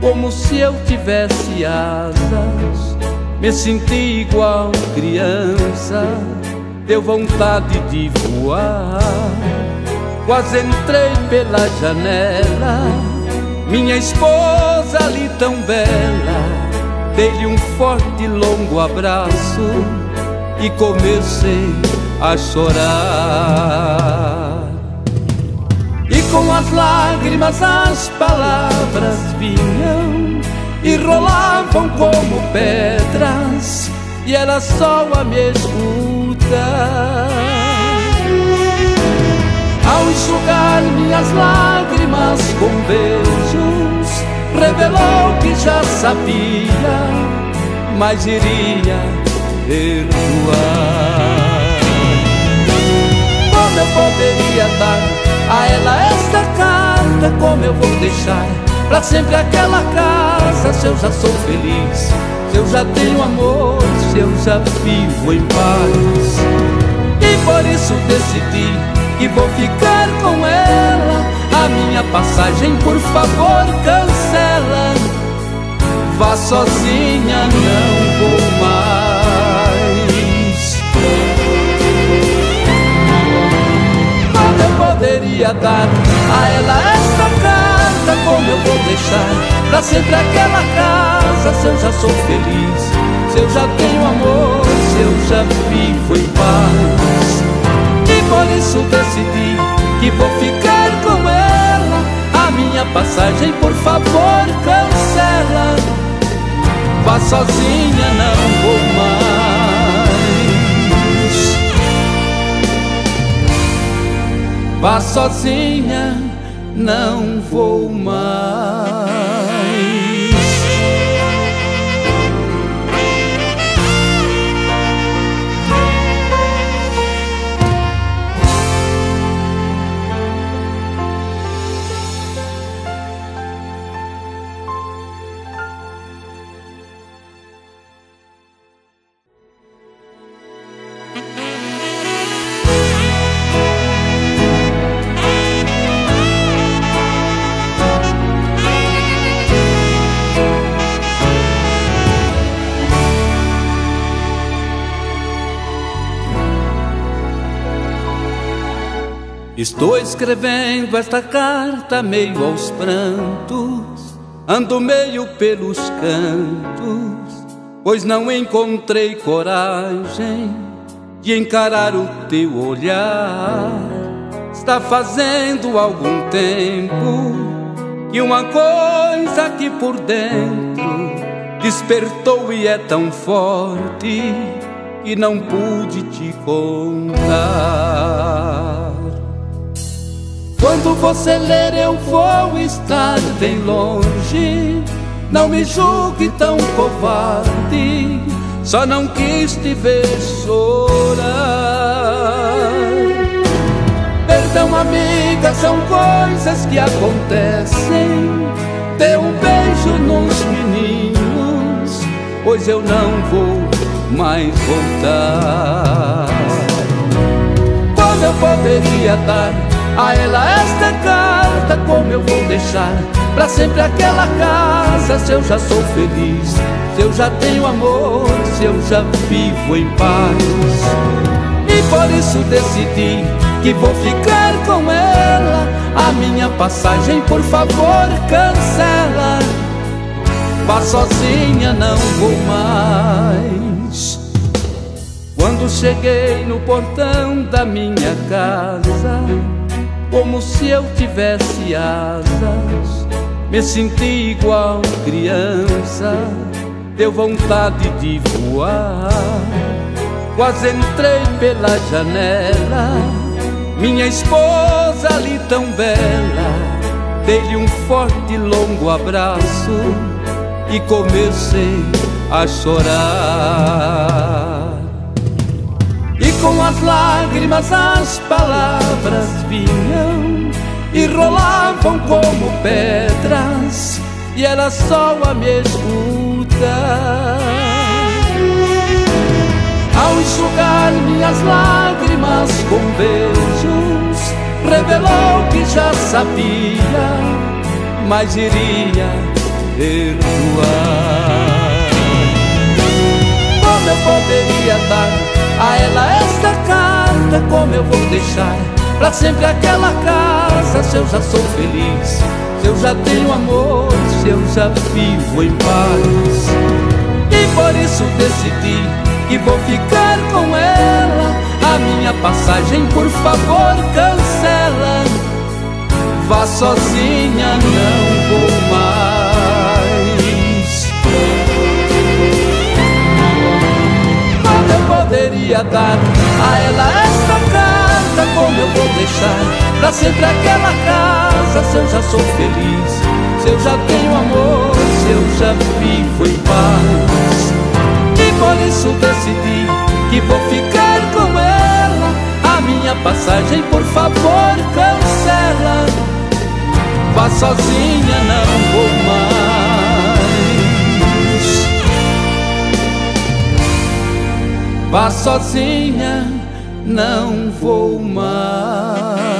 como se eu tivesse asas, me senti igual criança, deu vontade de voar. Quase entrei pela janela, minha esposa ali tão bela, dei-lhe um forte e longo abraço e comecei a chorar. E com as lágrimas as palavras vinham e rolavam como pedras, e ela só a me escutar. Ao enxugar minhas lágrimas com beijos, revelou que já sabia, mas iria perdoar. Como eu poderia dar a ela esta carta? Como eu vou deixar pra sempre aquela casa? Se eu já sou feliz, se eu já tenho amor, se eu já vivo em paz. E por isso decidi que vou ficar com ela. A minha passagem, por favor, cancela. Vá sozinha, não vou mais. Como eu poderia dar a ela esta carta? Como eu vou deixar pra sempre aquela casa? Se eu já sou feliz, se eu já tenho amor, se eu já vivo em paz. E por isso decidi que vou ficar com ela. A minha passagem, por favor, cancela. Vá sozinha, não vou mais. Vá sozinha, não vou mais. Estou escrevendo esta carta meio aos prantos, ando meio pelos cantos, pois não encontrei coragem de encarar o teu olhar. Está fazendo algum tempo que uma coisa aqui por dentro despertou e é tão forte que não pude te contar. Quando você ler eu vou estar bem longe, não me julgue tão covarde, só não quis te ver chorar. Perdão, amiga, são coisas que acontecem. Dê um beijo nos meninos, pois eu não vou mais voltar. Como eu poderia dar a ela esta carta? Como eu vou deixar pra sempre aquela casa? Se eu já sou feliz, se eu já tenho amor, se eu já vivo em paz. E por isso decidi que vou ficar com ela. A minha passagem, por favor, cancela. Vá sozinha, não vou mais. Quando cheguei no portão da minha casa, como se eu tivesse asas, me senti igual criança, deu vontade de voar. Quase entrei pela janela, minha esposa ali tão bela. Dei-lhe um forte e longo abraço e comecei a chorar. E com as lágrimas as palavras vinham e rolavam como pedras, e ela só a me escutar. Ao enxugar minhas lágrimas com beijos, revelou que já sabia, mas iria perdoar. Como eu poderia dar a ela esta carta? Como eu vou deixar pra sempre aquela casa? Se eu já sou feliz, se eu já tenho amor, se eu já vivo em paz. E por isso decidi que vou ficar com ela. A minha passagem, por favor, cancela. Vá sozinha, não vou mais. Como eu poderia dar a ela esta carta? Como eu vou deixar pra sempre aquela casa? Se eu já sou feliz, se eu já tenho amor, se eu já vivo em paz. E por isso decidi que vou ficar com ela. A minha passagem, por favor, cancela. Vá sozinha, não vou mais. Vá sozinha, não vou mais.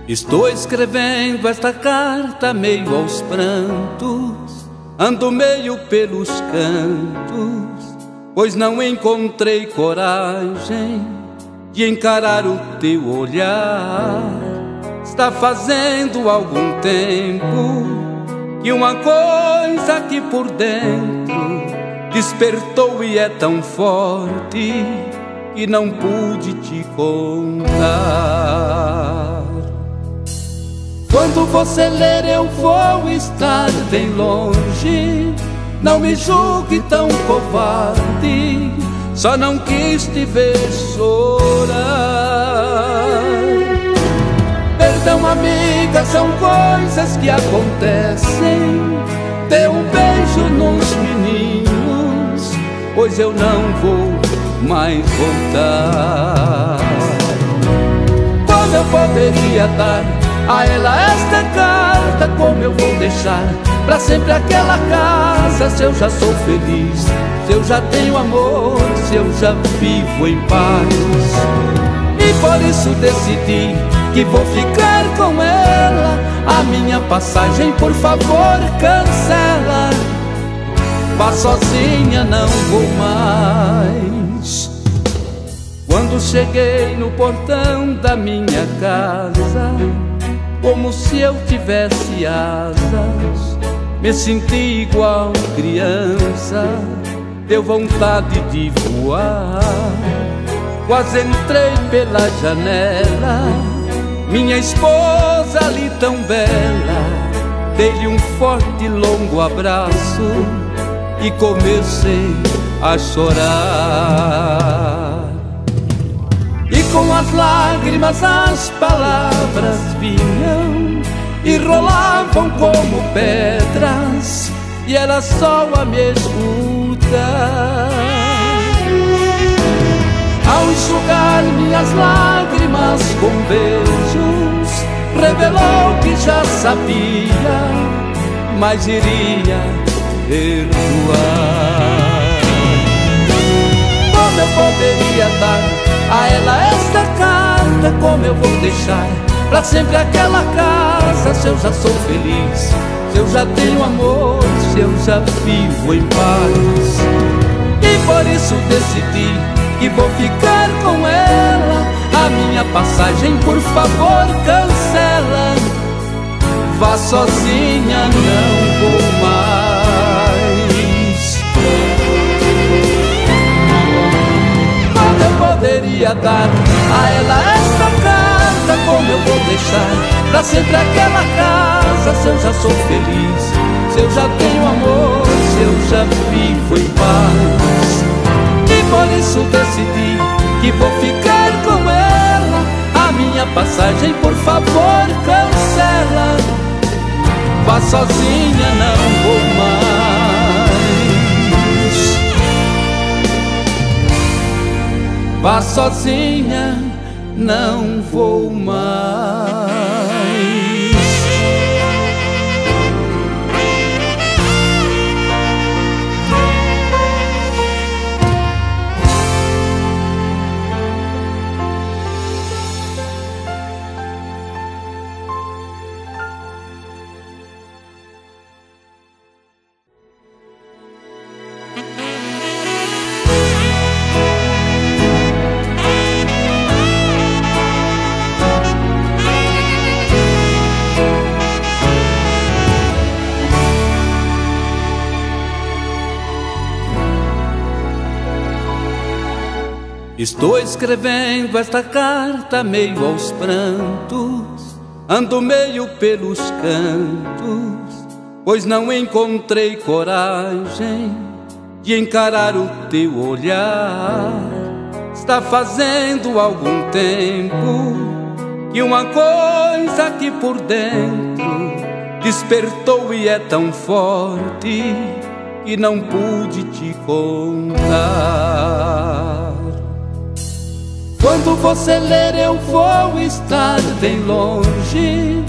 Estou escrevendo esta carta meio aos prantos, ando meio pelos cantos, pois não encontrei coragem de encarar o teu olhar. Está fazendo algum tempo que uma coisa aqui por dentro despertou e é tão forte que não pude te contar. Quando você ler eu vou estar bem longe, não me julgue tão covarde, só não quis te ver chorar. Perdão, amiga, são coisas que acontecem. Dê um beijo nos meninos, pois eu não vou mais voltar. Como eu poderia dar a ela esta carta? Como eu vou deixar pra sempre aquela casa? Se eu já sou feliz, se eu já tenho amor, se eu já vivo em paz. E por isso decidi que vou ficar com ela. A minha passagem, por favor, cancela. Vá sozinha, não vou mais. Quando cheguei no portão da minha casa, como se eu tivesse asas, me senti igual criança, deu vontade de voar. Quase entrei pela janela, minha esposa ali tão bela. Dei-lhe um forte e longo abraço e comecei a chorar. E com as lágrimas as palavras vinham e rolavam como pedras, e ela só a me escutar. Ao enxugar minhas lágrimas com beijos, revelou que já sabia, mas iria perdoar. Como eu poderia dar a ela esta carta? como eu vou deixar pra sempre aquela casa, se eu já sou feliz, se eu já tenho amor, se eu já vivo em paz. E por isso decidi que vou ficar com ela. A minha passagem, por favor, cancela. Vá sozinha, não vou mais. Quando eu poderia dar a ela esta carta, como eu vou deixar pra sempre aquela casa, se eu já sou feliz, se eu já tenho amor, se eu já vivo em paz. E por isso decidi que vou ficar com ela. A minha passagem, por favor, cancela. Vá sozinha, não vou mais. Vá sozinha, não vou mais. Estou escrevendo esta carta meio aos prantos, ando meio pelos cantos, pois não encontrei coragem de encarar o teu olhar. Está fazendo algum tempo que uma coisa aqui por dentro despertou e é tão forte que não pude te contar. Quando você ler eu vou estar bem longe,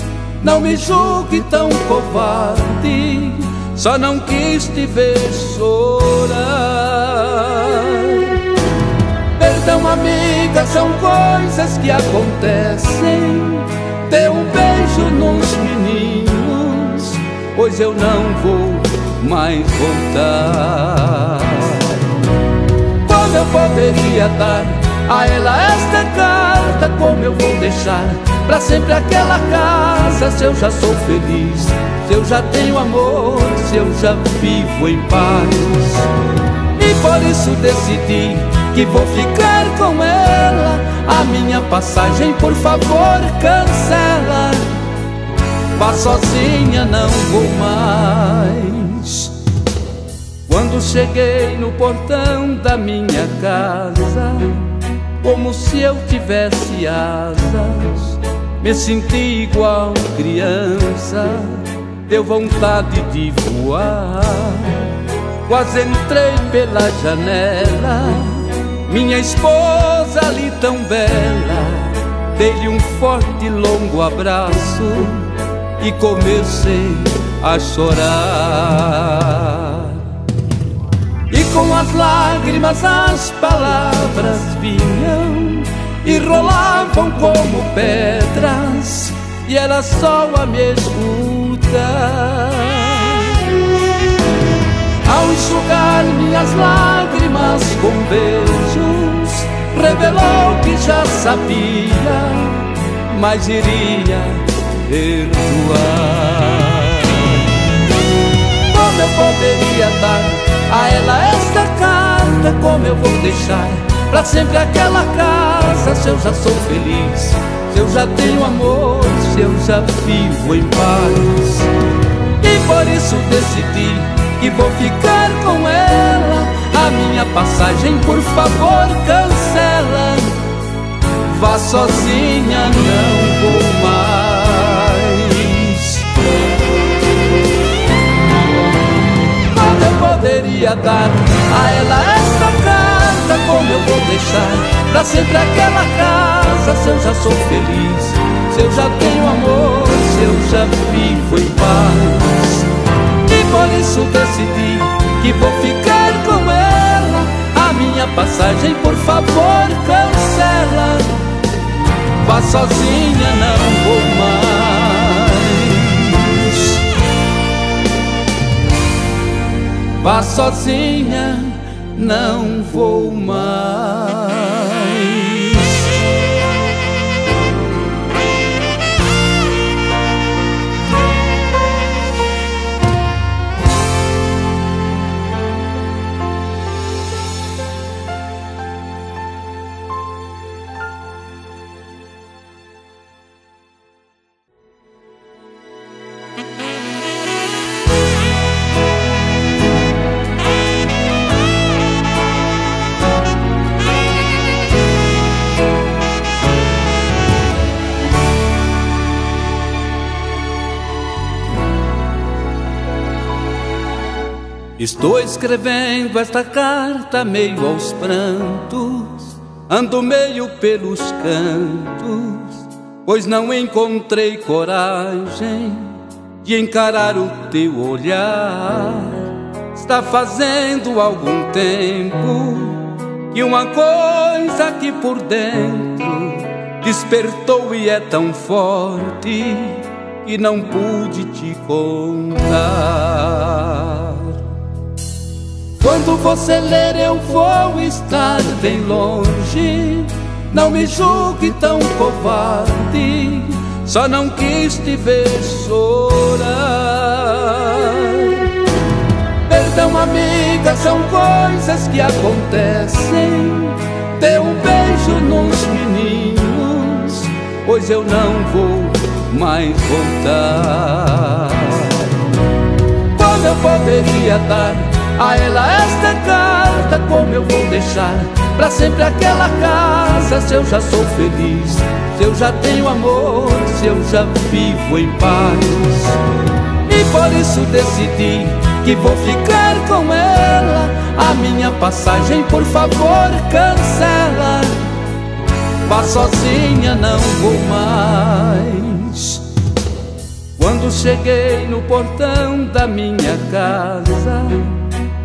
não me julgue tão covarde, só não quis te ver chorar. Perdão, amiga, são coisas que acontecem. Dê um beijo nos meninos, pois eu não vou mais voltar. Como eu poderia dar a ela esta carta, como eu vou deixar pra sempre aquela casa, se eu já sou feliz, se eu já tenho amor, se eu já vivo em paz. E por isso decidi que vou ficar com ela. A minha passagem, por favor, cancela. Vá sozinha, não vou mais. Quando cheguei no portão da minha casa, como se eu tivesse asas, me senti igual criança, deu vontade de voar. Quase entrei pela janela, minha esposa ali tão bela, dei-lhe um forte e longo abraço e comecei a chorar. E com as lágrimas as palavras vinham e rolavam como pedras, e ela só a me escutar. Ao enxugar minhas lágrimas com beijos, revelou que já sabia, mas iria perdoar. Como eu poderia dar a ela esta carta, como eu vou deixar pra sempre aquela casa, se eu já sou feliz, se eu já tenho amor, se eu já vivo em paz. E por isso decidi que vou ficar com ela. A minha passagem, por favor, cancela. Vá sozinha, não vou mais. Quando eu poderia dar a ela esta carta, como eu vou deixar pra sempre aquela casa, se eu já sou feliz, se eu já tenho amor, se eu já vivo em paz. E por isso decidi que vou ficar com ela. A minha passagem, por favor, cancela. Vá Vá sozinha, não vou mais. Vá sozinha, não vou mais. Estou escrevendo esta carta meio aos prantos, ando meio pelos cantos, pois não encontrei coragem de encarar o teu olhar. Está fazendo algum tempo que uma coisa aqui por dentro despertou e é tão forte que não pude te contar. Quando você ler eu vou estar bem longe, não me julgue tão covarde, só não quis te ver chorar. Perdão, amiga, são coisas que acontecem. Dê um beijo nos meninos, pois eu não vou mais voltar. Como eu poderia dar a ela esta carta, como eu vou deixar pra sempre aquela casa, se eu já sou feliz, se eu já tenho amor, se eu já vivo em paz. E por isso decidi que vou ficar com ela. A minha passagem, por favor, cancela. Vá sozinha, não vou mais. Quando cheguei no portão da minha casa,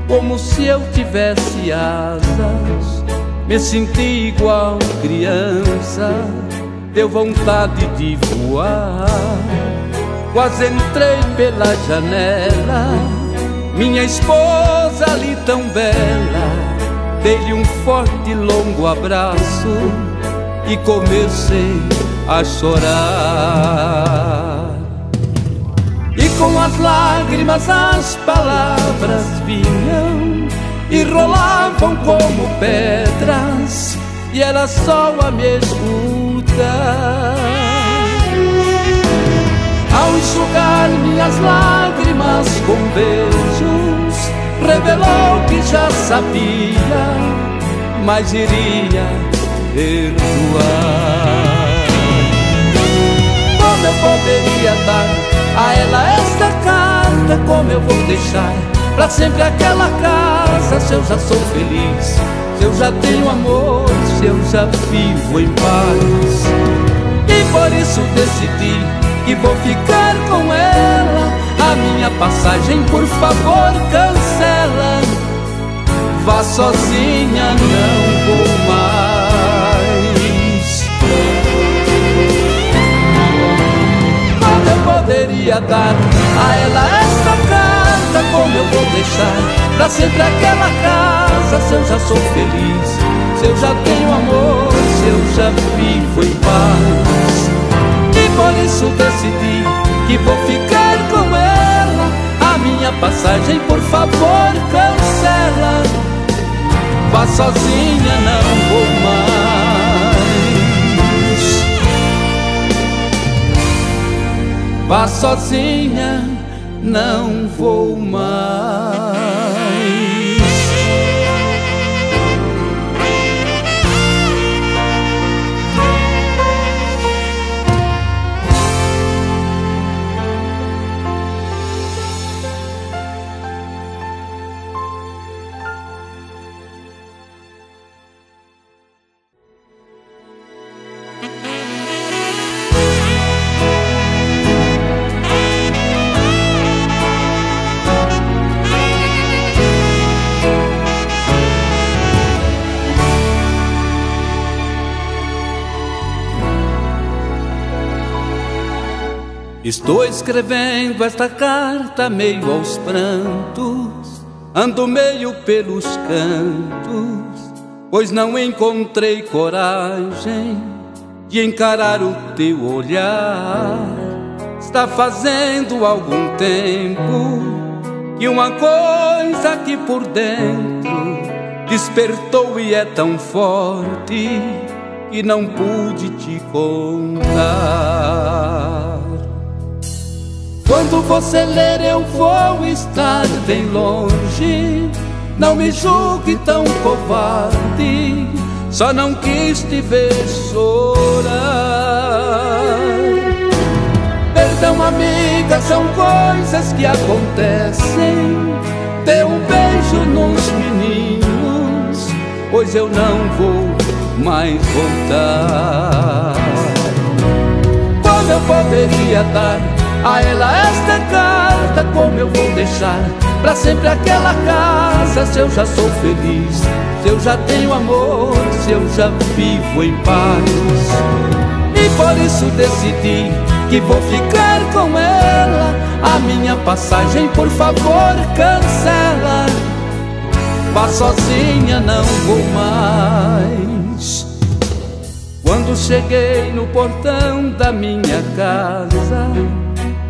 como se eu tivesse asas, me senti igual criança, deu vontade de voar. Quase entrei pela janela, minha esposa ali tão bela, dei-lhe um forte e longo abraço e comecei a chorar. E com as lágrimas as palavras vinham e rolavam como pedras, e ela só a me escutar. Ao enxugar minhas lágrimas com beijos, revelou que já sabia, mas iria perdoar. Como eu poderia dar a ela esta carta, como eu vou deixar pra sempre aquela casa, se eu já sou feliz, se eu já tenho amor, se eu já vivo em paz. E por isso decidi que vou ficar com ela. A minha passagem, por favor, cancela. Vá sozinha, não vou mais. Como eu poderia dar a ela esta carta, como eu vou deixar pra sempre aquela casa, se eu já sou feliz, se eu já tenho amor, se eu já vivo em paz. E por isso decidi que vou ficar com ela. A minha passagem, por favor, cancela. Vá sozinha, não vou mais. Vá sozinha, não vou mais. Estou escrevendo esta carta meio aos prantos, ando meio pelos cantos, pois não encontrei coragem de encarar o teu olhar. Está fazendo algum tempo que uma coisa aqui por dentro despertou e é tão forte que não pude te contar. Quando você ler eu vou estar bem longe, não me julgue tão covarde, só não quis te ver chorar. Perdão, amiga, são coisas que acontecem. Dê um beijo nos meninos, pois eu não vou mais voltar. Como eu poderia dar a ela esta carta, como eu vou deixar pra sempre aquela casa, se eu já sou feliz, se eu já tenho amor, se eu já vivo em paz. E por isso decidi que vou ficar com ela. A minha passagem, por favor, cancela. Vá sozinha, não vou mais. Quando cheguei no portão da minha casa,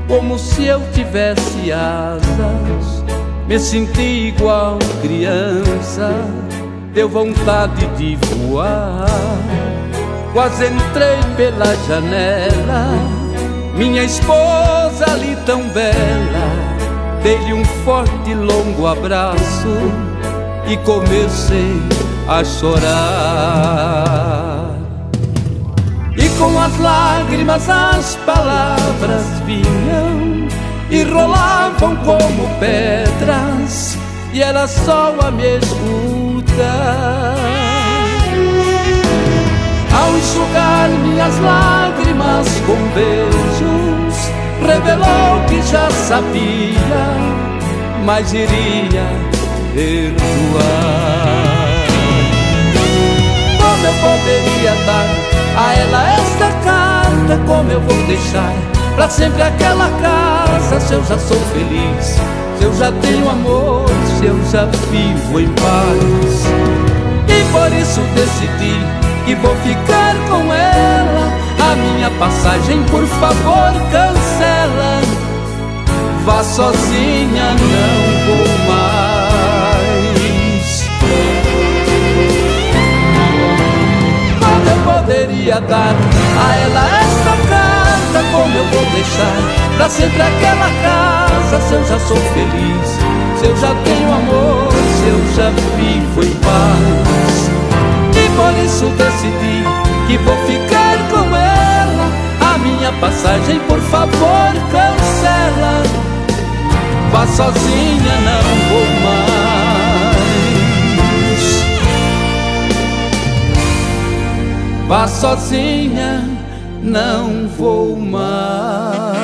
como se eu tivesse asas, me senti igual criança, deu vontade de voar. Quase entrei pela janela, minha esposa ali tão bela, dei-lhe um forte e longo abraço e comecei a chorar. E com as lágrimas as palavras vinham e rolavam como pedras, e era só a me escutar. Ao enxugar minhas lágrimas com beijos, revelou que já sabia, mas iria perdoar. Como eu poderia dar a ela esta carta, como eu vou deixar pra sempre aquela casa, se eu já sou feliz, se eu já tenho amor, se eu já vivo em paz. E por isso decidi que vou ficar com ela. A minha passagem, por favor, cancela. Vá sozinha, não vou mais. Como eu poderia dar a ela esta carta, como eu vou deixar pra sempre aquela casa, se eu já sou feliz, se eu já tenho amor, se eu já vivo em paz. E por isso decidi que vou ficar com ela. A minha passagem, por favor, cancela. Vá sozinha, não vou mais. Vá sozinha, não vou mais.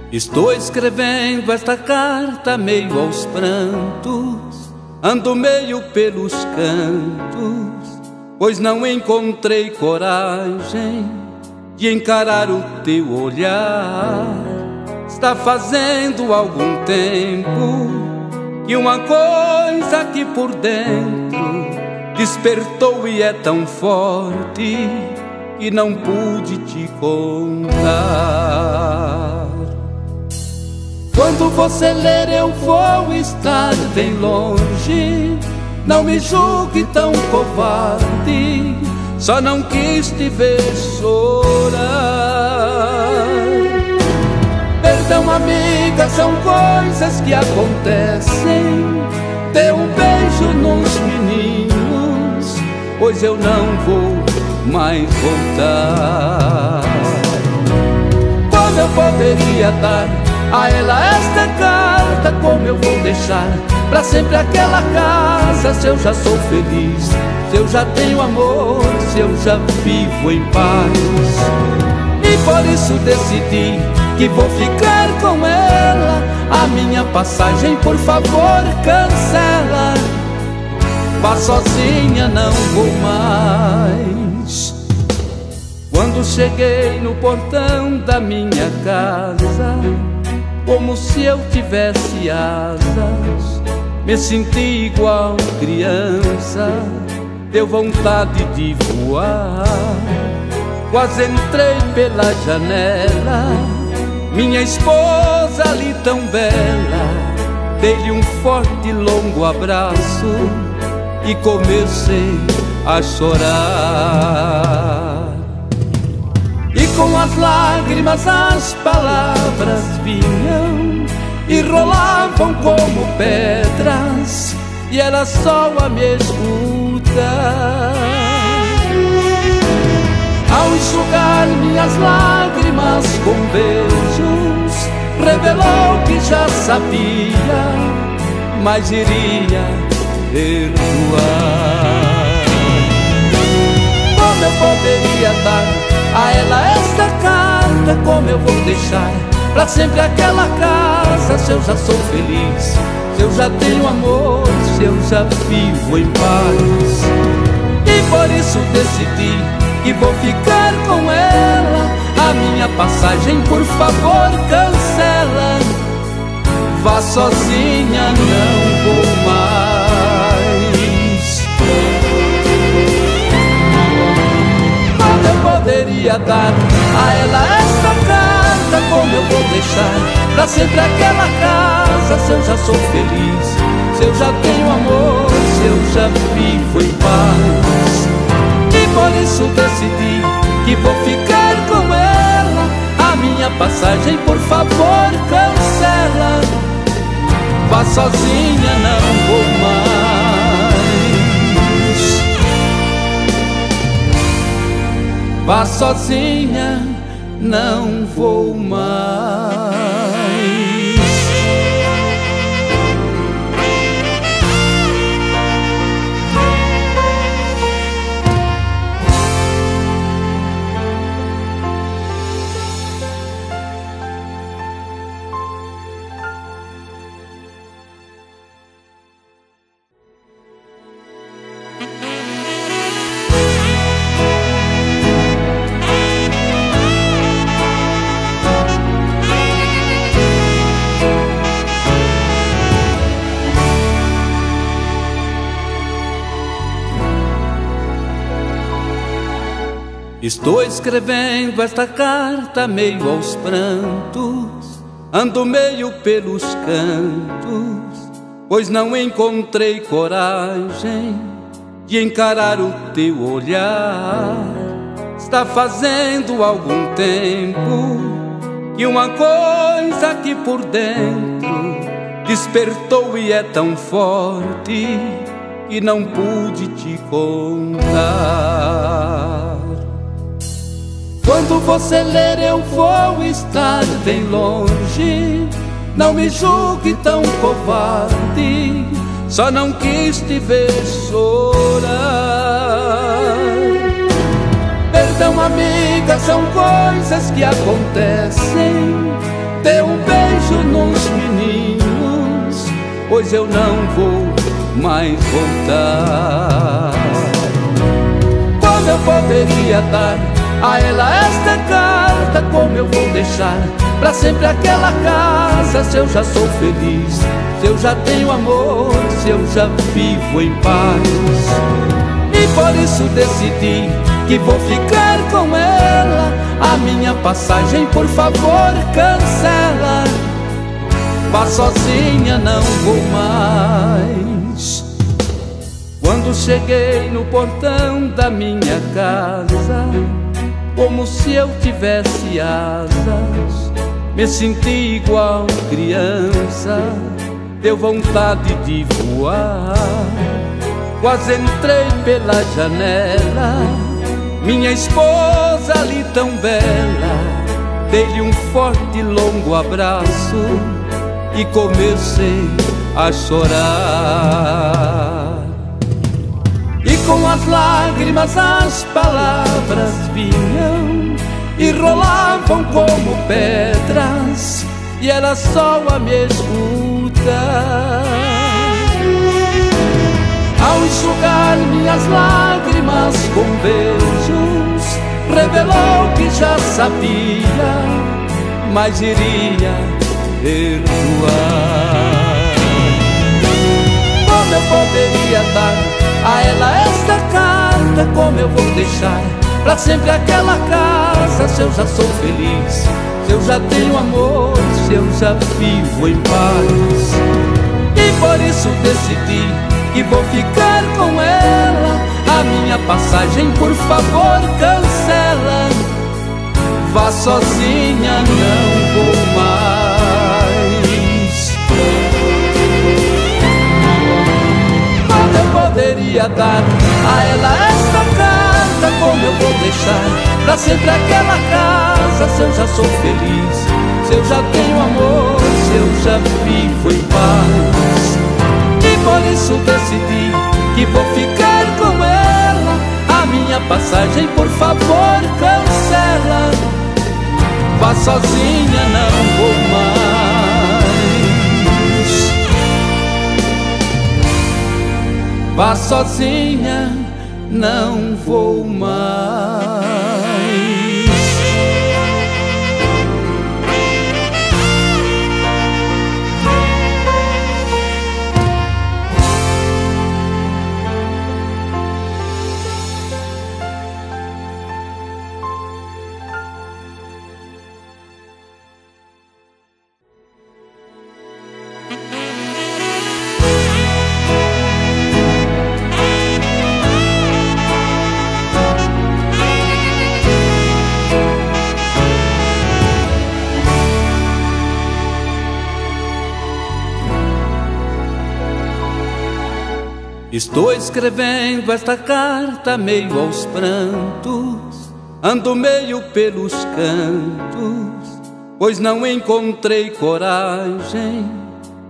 Estou escrevendo esta carta meio aos prantos, ando meio pelos cantos, pois não encontrei coragem de encarar o teu olhar. Está fazendo algum tempo que uma coisa aqui por dentro despertou e é tão forte que não pude te contar. Quando você ler eu vou estar bem longe, não me julgue tão covarde, só não quis te ver chorar. Perdão, amiga, são coisas que acontecem. dê um beijo nos meninos, pois eu não vou mais voltar. Como eu poderia dar a ela esta carta? Como eu vou deixar pra sempre aquela casa? Se eu já sou feliz, se eu já tenho amor, se eu já vivo em paz. E por isso decidi que vou ficar com ela. A minha passagem, por favor, cancela. Vá sozinha, não vou mais. Quando cheguei no portão da minha casa, como se eu tivesse asas, me senti igual criança, deu vontade de voar. Quase entrei pela janela, minha esposa ali tão bela, dei-lhe um forte e longo abraço e comecei a chorar. E com as lágrimas as palavras vinham e rolavam como pedras, e ela só a me escutar. Ao enxugar minhas lágrimas com beijos, revelou que já sabia, mas iria perdoar. Como eu poderia dar a ela esta carta? Como eu vou deixar pra sempre aquela casa? Se eu já sou feliz, se eu já tenho amor, se eu já vivo em paz. E por isso decidi que vou ficar com ela. A minha passagem, por favor, cancela. Vá sozinha, não vou mais. Como eu poderia dar a ela esta carta? Como eu vou deixar pra sempre aquela casa? Se eu já sou feliz, se eu já tenho amor, se eu já vivo em paz. E por isso decidi que vou ficar com ela. A minha passagem, por favor, cancela. Vá sozinha, não vou mais. Vá sozinha, não vou mais. Estou escrevendo esta carta meio aos prantos, ando meio pelos cantos, pois não encontrei coragem de encarar o teu olhar. Está fazendo algum tempo que uma coisa aqui por dentro despertou e é tão forte que não pude te contar. Quando você ler eu vou estar bem longe, não me julgue tão covarde, só não quis te ver chorar. Perdão, amiga, são coisas que acontecem. Dê um beijo nos meninos, pois eu não vou mais voltar. Como eu poderia dar a ela esta carta? Como eu vou deixar pra sempre aquela casa? Se eu já sou feliz, se eu já tenho amor, se eu já vivo em paz. E por isso decidi que vou ficar com ela. A minha passagem, por favor, cancela. Vá sozinha, não vou mais. Quando cheguei no portão da minha casa, como se eu tivesse asas, me senti igual criança, deu vontade de voar. Quase entrei pela janela, minha esposa ali tão bela. Dei-lhe um forte e longo abraço e comecei a chorar. E com as lágrimas as palavras vinham e rolavam como pedras, e ela só a me escutar. Ao enxugar minhas lágrimas com beijos, revelou que já sabia, mas iria perdoar. Como eu poderia dar a ela esta carta? Como eu vou deixar pra sempre aquela casa? Se eu já sou feliz, se eu já tenho amor, se eu já vivo em paz. E por isso decidi que vou ficar com ela. A minha passagem, por favor, cancela. Vá sozinha, não vou mais. Como eu poderia dar a ela esta carta? Como eu vou deixar pra sempre aquela casa? Se eu já sou feliz, se eu já tenho amor, se eu já vivo em paz. E por isso decidi que vou ficar com ela. A minha passagem, por favor, cancela. Vá sozinha, não vou mais. Vá sozinha, não vou mais. Estou escrevendo esta carta meio aos prantos, ando meio pelos cantos, pois não encontrei coragem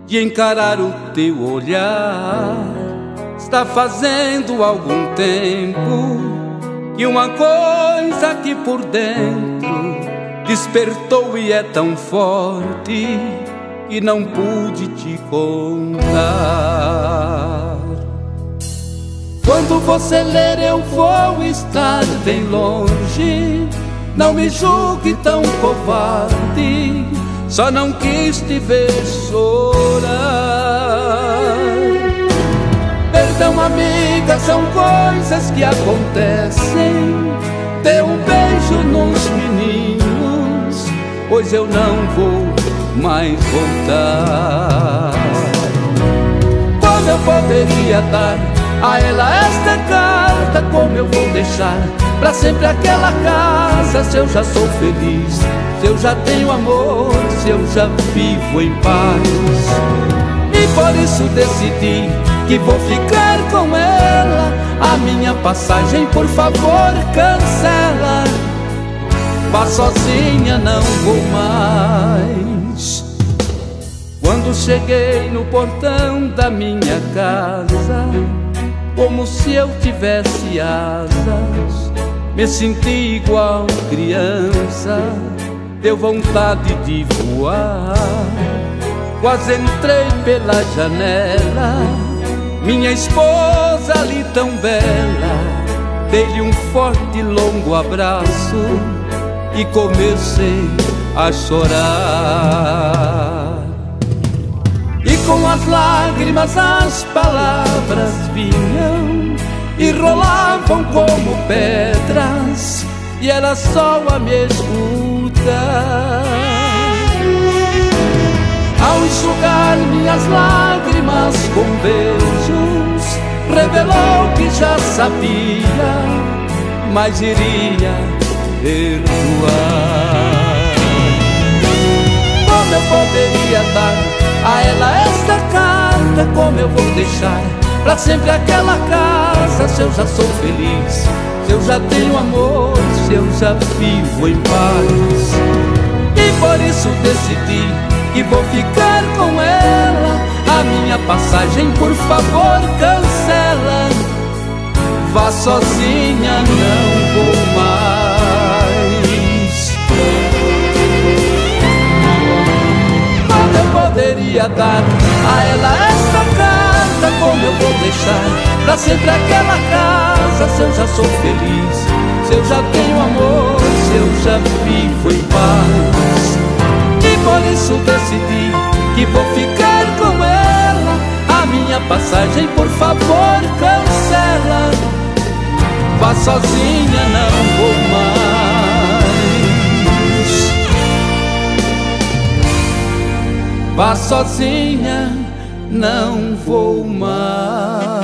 de encarar o teu olhar. Está fazendo algum tempo que uma coisa aqui por dentro despertou e é tão forte que não pude te contar. Quando você ler eu vou estar bem longe, não me julgue tão covarde, só não quis te ver chorar. Perdão, amiga, são coisas que acontecem. Dê um beijo nos meninos, pois eu não vou mais voltar. Como eu poderia dar a ela esta carta? Como eu vou deixar pra sempre aquela casa? Se eu já sou feliz, se eu já tenho amor, se eu já vivo em paz. E por isso decidi que vou ficar com ela. A minha passagem, por favor, cancela. Vá sozinha, não vou mais. Quando cheguei no portão da minha casa, como se eu tivesse asas, me senti igual criança, deu vontade de voar. Quase entrei pela janela, minha esposa ali tão bela. Dei-lhe um forte e longo abraço e comecei a chorar. E com as lágrimas as palavras vinham e rolavam como pedras, e ela só a me escutar. Ao enxugar minhas lágrimas com beijos, revelou que já sabia, mas iria perdoar. Como eu poderia dar a ela esta carta? como eu vou deixar pra sempre aquela casa, se eu já sou feliz, se eu já tenho amor, se eu já vivo em paz. E por isso decidi que vou ficar com ela. A minha passagem, por favor, cancela. Vá sozinha, não vou mais. Quando eu poderia dar a ela essa carta, como eu vou deixar pra sempre aquela casa, se eu já sou feliz, se eu já tenho amor, se eu já vivo em paz. E por isso decidi que vou ficar com ela. A minha passagem, por favor, cancela. Vá sozinha, não vou mais. Vá sozinha, não vou mais.